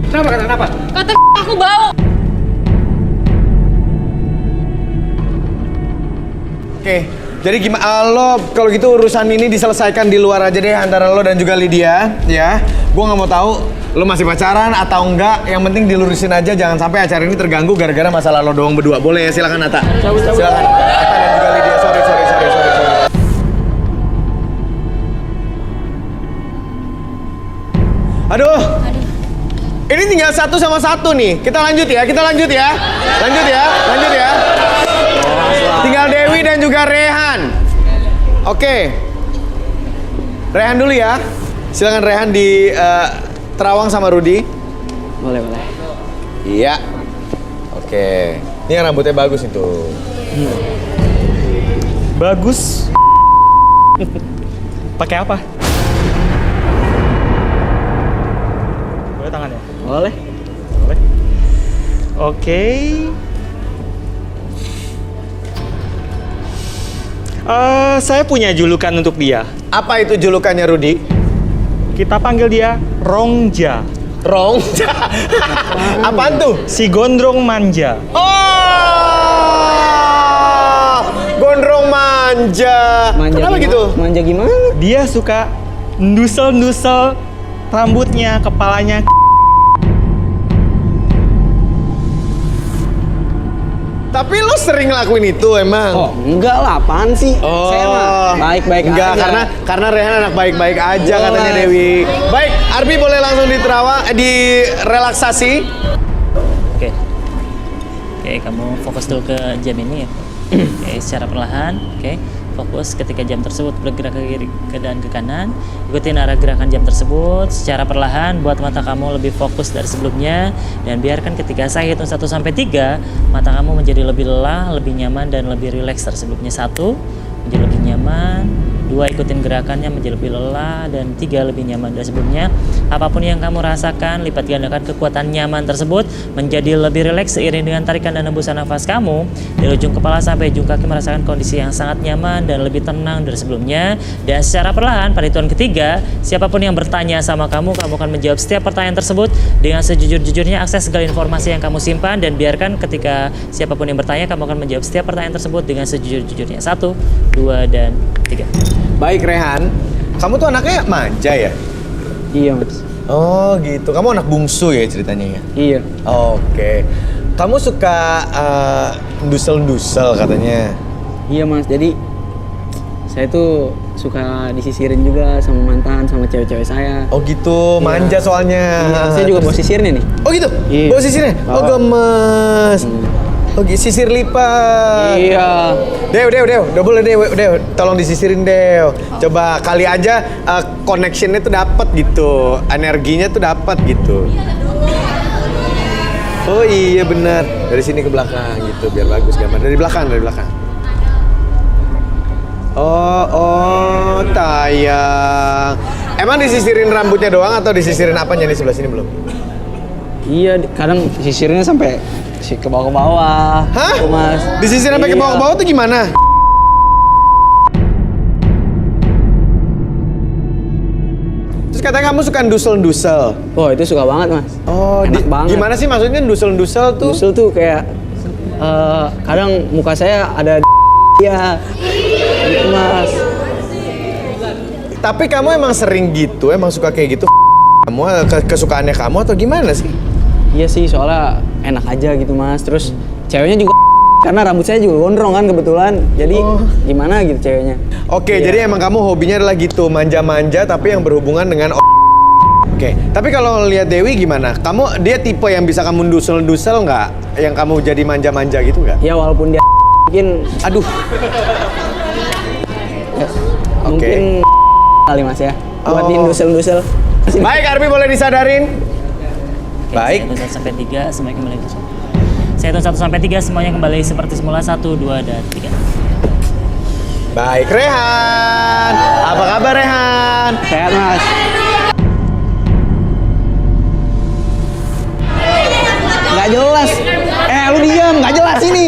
S8: Kenapa?
S10: Kata aku bau.
S1: Oke. Jadi gimana lo kalau gitu urusan ini diselesaikan di luar aja deh antara lo dan juga Lydia, ya. Gua nggak mau tahu lo masih pacaran atau enggak. Yang penting dilurusin aja, jangan sampai acara ini terganggu gara-gara masalah lo doang berdua. Boleh ya, silakan Atta. Silakan. Atta dan juga Lydia. Sorry. Aduh, tinggal 1 sama 1 nih. Kita lanjut ya. Lanjut ya. Tinggal Dewi dan juga Rehan. Oke. Rehan dulu ya. Silakan Rehan di terawang sama Rudi.
S5: Boleh.
S1: Iya. Oke. Ini yang rambutnya bagus itu.
S12: Bagus. Pakai apa? Boleh tangannya?
S5: Boleh.
S12: Oke. Saya punya julukan untuk dia.
S1: Apa itu julukannya Rudi?
S12: Kita panggil dia Rongja.
S1: Rongja? Apaan tuh?
S12: Si gondrong manja.
S1: Oh, gondrong manja. Kenapa
S5: gimana?
S1: gitu?
S5: Manja gimana?
S12: Dia suka ndusel-ndusel rambutnya, kepalanya.
S1: Tapi lo sering ngelakuin itu emang?
S5: Oh, enggak lah, apaan sih? Saya mah baik-baik
S1: enggak,
S5: aja.
S1: karena Rehan anak baik-baik aja
S5: Boleh.
S1: katanya Dewi. Baik, Arbi boleh langsung direlaksasi.
S7: Oke, kamu fokus dulu ke jam ini ya. Oke, secara perlahan. Oke, fokus ketika jam tersebut bergerak ke kiri ke dan ke kanan. Ikutin arah gerakan jam tersebut secara perlahan. Buat mata kamu lebih fokus dari sebelumnya. Dan biarkan ketika saya hitung 1 sampai 3, mata kamu menjadi lebih lelah, lebih nyaman, dan lebih rileks dari sebelumnya. 1, menjadi lebih nyaman. 2, ikutin gerakannya menjadi lebih lelah. Dan 3, lebih nyaman dari sebelumnya. Apapun yang kamu rasakan, lipat gandakan kekuatan nyaman tersebut menjadi lebih rileks seiring dengan tarikan dan hembusan nafas kamu. Dari ujung kepala sampai ujung kaki merasakan kondisi yang sangat nyaman dan lebih tenang dari sebelumnya. Dan secara perlahan pada hitungan ketiga, siapapun yang bertanya sama kamu akan menjawab setiap pertanyaan tersebut dengan sejujur-jujurnya. Akses segala informasi yang kamu simpan dan biarkan ketika siapapun yang bertanya, kamu akan menjawab setiap pertanyaan tersebut dengan sejujur-jujurnya. 1, 2, dan 3.
S1: Baik Rehan, kamu tuh anaknya manja ya?
S5: Iya, Mas.
S1: Oh gitu, kamu anak bungsu ya ceritanya ya?
S5: Iya.
S1: Oke. Kamu suka dusel-dusel katanya?
S5: Iya, Mas. Jadi saya tuh suka disisirin juga sama mantan, sama cewek-cewek saya.
S1: Oh gitu, manja soalnya.
S5: Iya, saya juga bawa sisirnya nih.
S1: Oh gitu?
S5: Iya.
S1: Bawa sisirnya? Oh
S5: Bawa.
S1: gemes. Oh sisir lipat.
S5: Iya.
S1: Dew, udah boleh Dew, tolong disisirin Dew. Coba kali aja connectionnya tuh dapat gitu, energinya tuh dapat gitu. Oh iya benar, dari sini ke belakang gitu, biar bagus gambar. Dari belakang. Oh tayang. Emang disisirin rambutnya doang atau disisirin apanya nih sebelah sini belum?
S5: Iya, kadang sisirnya sampai ke bawah-bawah.
S1: Hah?
S5: Tuh, Mas.
S1: Disisir sampai ke bawah-bawah tuh gimana? Terus katanya kamu suka dusel-dusel.
S5: Oh, itu suka banget, Mas.
S1: Oh,
S5: enak banget.
S1: Gimana sih maksudnya dusel-dusel tuh?
S5: Dusel tuh kayak kadang muka saya ada ya. Gitu, Mas.
S1: Tapi kamu emang sering gitu, emang suka kayak gitu? Kamu kesukaannya kamu atau gimana sih?
S5: Iya sih, soalnya enak aja gitu, Mas. Terus ceweknya juga karena rambut saya juga gondrong kan kebetulan. Jadi gimana gitu ceweknya.
S1: Oke, jadi emang kamu hobinya adalah gitu, manja-manja tapi yang berhubungan dengan Oke, tapi kalau lihat Dewi gimana? Dia tipe yang bisa kamu dusel-dusel nggak? Yang kamu jadi manja-manja gitu nggak?
S5: Ya walaupun dia mungkin
S1: aduh.
S5: Ya, mungkin kali Mas ya. Buatin dusel-dusel.
S1: Baik, Arbi boleh disadarin?
S7: Oke,
S1: Baik.
S7: Saya hitung 1 sampai 3, semuanya kembali ke Saya hitung 1 sampai 3, semuanya kembali seperti semula. 1, 2, dan 3.
S1: Baik, Rehan. Apa kabar Rehan?
S5: Sehat, Mas. Nggak jelas. Lu diam, nggak jelas ini.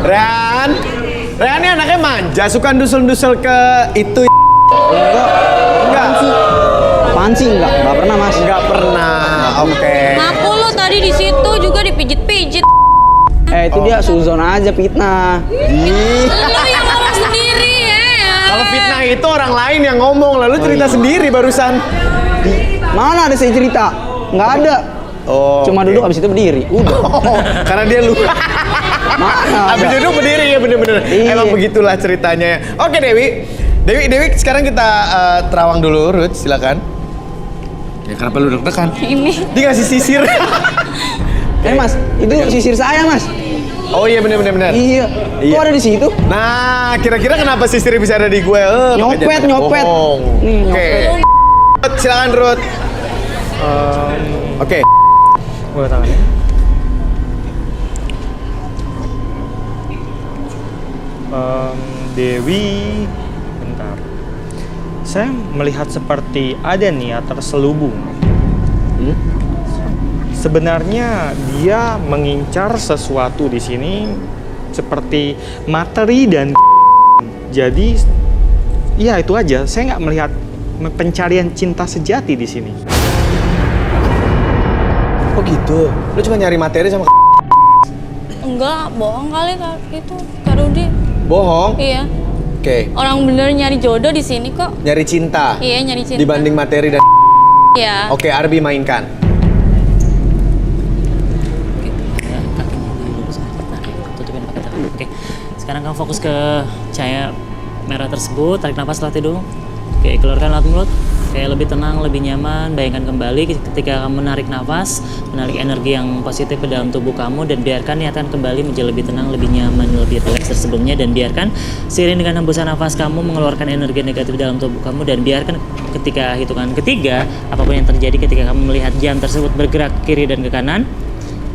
S1: Rehan ini anaknya manja, suka dusel-dusel ke itu.
S5: Enggak sih. Apaan sih? Enggak pernah, Mas.
S1: Enggak pernah. Oke.
S10: Ngaku lo tadi di situ juga dipijit-pijit.
S5: Itu dia suzon aja fitnah.
S10: Lo yang ngomong sendiri ya.
S1: Kalau fitnah itu orang lain yang ngomong, lalu cerita sendiri barusan.
S5: Mana ada saya cerita? Nggak ada.
S1: Oh.
S5: Cuma duduk abis itu berdiri. Udah.
S1: Karena dia lupa.
S5: Mana
S1: Abis
S5: ada.
S1: duduk berdiri ya bener-bener.
S5: Iya.
S1: Emang begitulah ceritanya. Oke Dewi, sekarang kita terawang dulu, Ruth, silakan. Ya kenapa lu deg-degan?
S10: Ini.
S1: Dia ngasih sisir.
S11: Mas, itu sisir saya mas.
S1: Oh iya benar.
S11: Iya. Kok ada di situ?
S1: Nah, kira-kira kenapa sisir bisa ada di gue?
S11: Nyopet. Nih,
S1: Oke. Silakan Ruth. Oke.
S12: Gue tangannya. Dewi, bentar. Saya melihat seperti ada niat terselubung. Sebenarnya dia mengincar sesuatu di sini seperti materi dan jadi ya itu aja. Saya nggak melihat pencarian cinta sejati di sini.
S1: Oh gitu. Lu cuma nyari materi sama
S10: Enggak, bohong kali itu Kak Rudi.
S1: bohong?
S10: Iya.
S1: Oke.
S10: Orang bener nyari jodoh di sini kok.
S1: Nyari cinta.
S10: Iya, nyari cinta.
S1: Dibanding materi dan
S10: Iya.
S1: Oke, Arbi mainkan.
S7: Tutupin pakai tangan. Oke. Sekarang kamu fokus ke cahaya merah tersebut. Tarik nafas setelah tidur. Oke, keluarkan lewat mulut. Kayak lebih tenang, lebih nyaman. Bayangkan kembali ketika kamu menarik nafas, menarik energi yang positif ke dalam tubuh kamu dan biarkan niatkan kembali menjadi lebih tenang, lebih nyaman, lebih rileks sebelumnya dan biarkan seiring dengan hembusan nafas kamu mengeluarkan energi negatif dalam tubuh kamu dan biarkan ketika hitungan ketiga apapun yang terjadi ketika kamu melihat jam tersebut bergerak ke kiri dan ke kanan,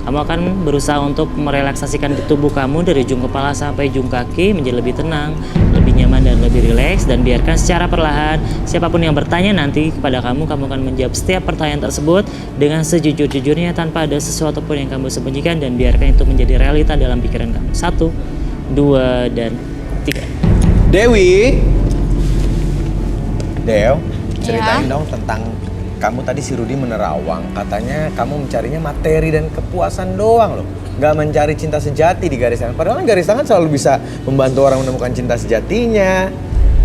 S7: kamu akan berusaha untuk merelaksasikan tubuh kamu dari ujung kepala sampai ujung kaki menjadi lebih tenang, lebih nyaman dan lebih rileks dan biarkan secara perlahan siapapun yang bertanya nanti kepada kamu akan menjawab setiap pertanyaan tersebut dengan sejujur-jujurnya tanpa ada sesuatu pun yang kamu sembunyikan dan biarkan itu menjadi realita dalam pikiran kamu. 1, 2, dan 3.
S1: Dewi. Dew, ceritain dong tentang kamu tadi si Rudi menerawang, katanya kamu mencarinya materi dan kepuasan doang loh. Gak mencari cinta sejati di garis tangan. Padahal garis tangan selalu bisa membantu orang menemukan cinta sejatinya.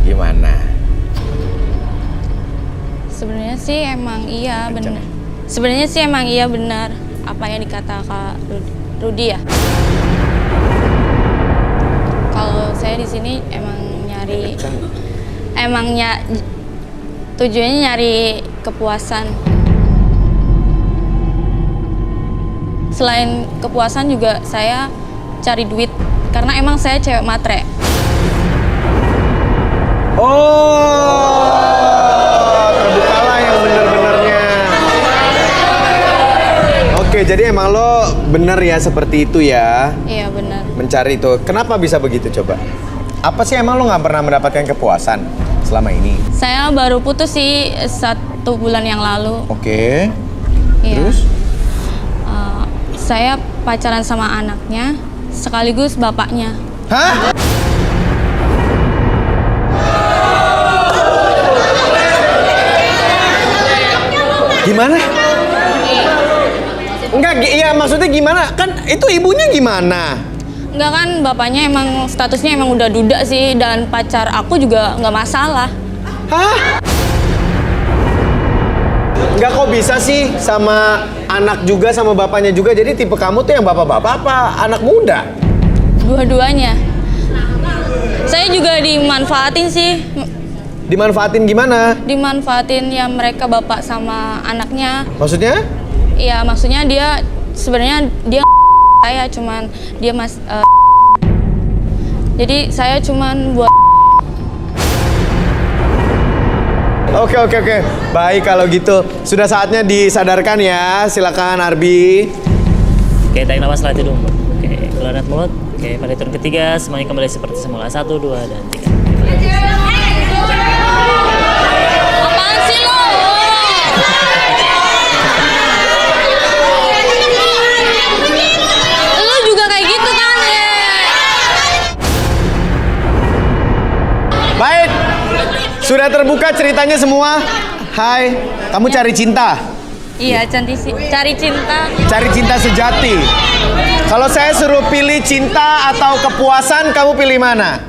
S1: Gimana?
S10: Sebenarnya sih emang iya benar. Sebenarnya sih emang iya benar apa yang dikata Kak Rudi ya. Kalau saya di sini tujuannya nyari kepuasan. Selain kepuasan juga saya cari duit karena emang saya cewek matre.
S1: Oh, terbukalah yang bener-benernya. Oke, jadi emang lo bener ya seperti itu ya?
S10: Iya benar.
S1: Mencari itu. Kenapa bisa begitu coba? Apa sih emang lo nggak pernah mendapatkan kepuasan selama ini?
S10: Saya baru putus sih 1 bulan yang lalu.
S1: Oke.
S10: Iya.
S1: Terus?
S10: Saya pacaran sama anaknya sekaligus bapaknya.
S1: Hah? Gimana? Enggak, iya maksudnya gimana? Kan itu ibunya gimana?
S10: Enggak kan, bapaknya emang statusnya emang udah duda sih dan pacar aku juga nggak masalah.
S1: Hah? Enggak kok bisa sih sama anak juga sama bapaknya juga. Jadi tipe kamu tuh yang bapak-bapak apa anak muda?
S10: Dua-duanya. Saya juga dimanfaatin sih.
S1: Dimanfaatin gimana?
S10: Dimanfaatin ya mereka bapak sama anaknya.
S1: Maksudnya?
S10: Iya, maksudnya dia sebenarnya dia saya cuman dia jadi saya cuman buat.
S1: Oke. Baik kalau gitu. Sudah saatnya disadarkan ya. Silakan Arbi.
S7: Oke, tarik nafas setelah tidur. Oke, keluar dari mulut. Oke, pada turun ketiga semuanya kembali seperti semula. 1, 2, dan 3.
S10: Apaan sih lo? Lo juga kayak gitu kan?
S1: Baik. Sudah terbuka ceritanya semua. Hai, kamu cari cinta.
S10: Iya, cari cinta.
S1: Cari cinta sejati. Kalau saya suruh pilih cinta atau kepuasan, kamu pilih mana?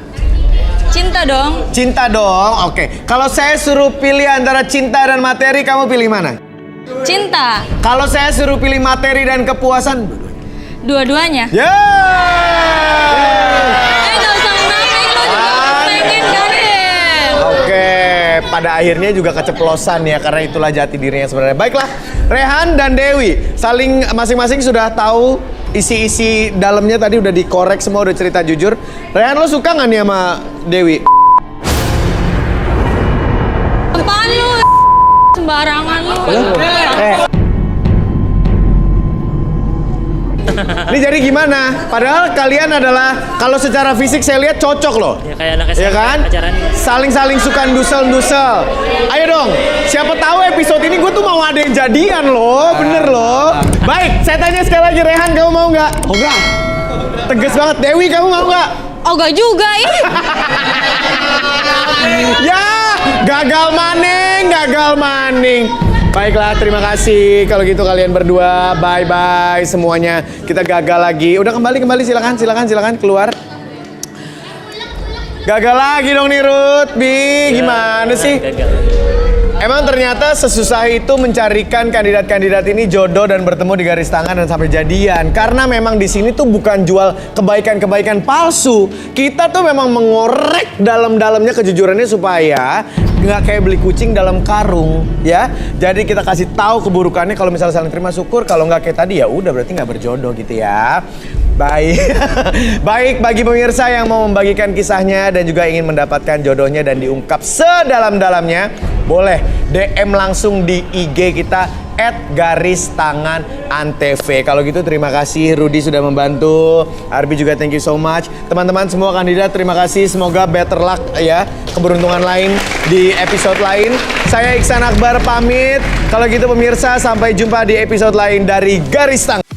S10: Cinta dong.
S1: Cinta dong, oke. Kalau saya suruh pilih antara cinta dan materi, kamu pilih mana?
S10: Cinta.
S1: Kalau saya suruh pilih materi dan kepuasan,
S10: Dua-duanya.
S1: ya.
S10: Gak usah menang, lo juga pengen kan?
S1: Oke, pada akhirnya juga keceplosan ya, karena itulah jati dirinya sebenarnya. Baiklah, Rehan dan Dewi saling masing-masing sudah tahu isi-isi dalamnya, tadi udah dikorek semua, udah cerita jujur. Rehan, lo suka nggak nih sama Dewi?
S10: Apaan lu? Sembarangan lu.
S1: Ini jadi gimana? Padahal kalian adalah, kalau secara fisik saya lihat cocok loh.
S7: Ya kayak anak
S1: Ya
S7: SMP
S1: kan?
S7: pacaran.
S1: Saling-saling suka ndusel-ndusel. Ayo dong, siapa tahu episode ini gue tuh mau ada yang jadian loh, bener loh. Baik, saya tanya sekali lagi, Rehan, kamu mau nggak?
S5: Ogah.
S1: Tegas banget. Dewi, kamu mau nggak?
S10: Oh gak juga ih.
S1: Ya, gagal maning. Baiklah, terima kasih. Kalau gitu kalian berdua, bye-bye semuanya. Kita gagal lagi. Udah kembali, silakan keluar. Gagal lagi dong nih Ruth, Bi. Gimana sih? Emang ternyata sesusah itu mencarikan kandidat-kandidat ini jodoh dan bertemu di garis tangan dan sampai jadian. Karena memang di sini tuh bukan jual kebaikan-kebaikan palsu. Kita tuh memang mengorek dalam-dalamnya kejujurannya supaya nggak kayak beli kucing dalam karung, ya. Jadi kita kasih tahu keburukannya, kalau misalnya saling terima syukur, kalau nggak kayak tadi ya udah berarti nggak berjodoh gitu ya. Baik. Baik, bagi pemirsa yang mau membagikan kisahnya dan juga ingin mendapatkan jodohnya dan diungkap sedalam-dalamnya, boleh DM langsung di IG kita @garistanganantv. Kalau gitu terima kasih Rudy sudah membantu. Arbi juga thank you so much. Teman-teman semua kandidat terima kasih. Semoga better luck ya, keberuntungan lain di episode lain. Saya Iksan Akbar pamit. Kalau gitu pemirsa, sampai jumpa di episode lain dari Garis Tangan.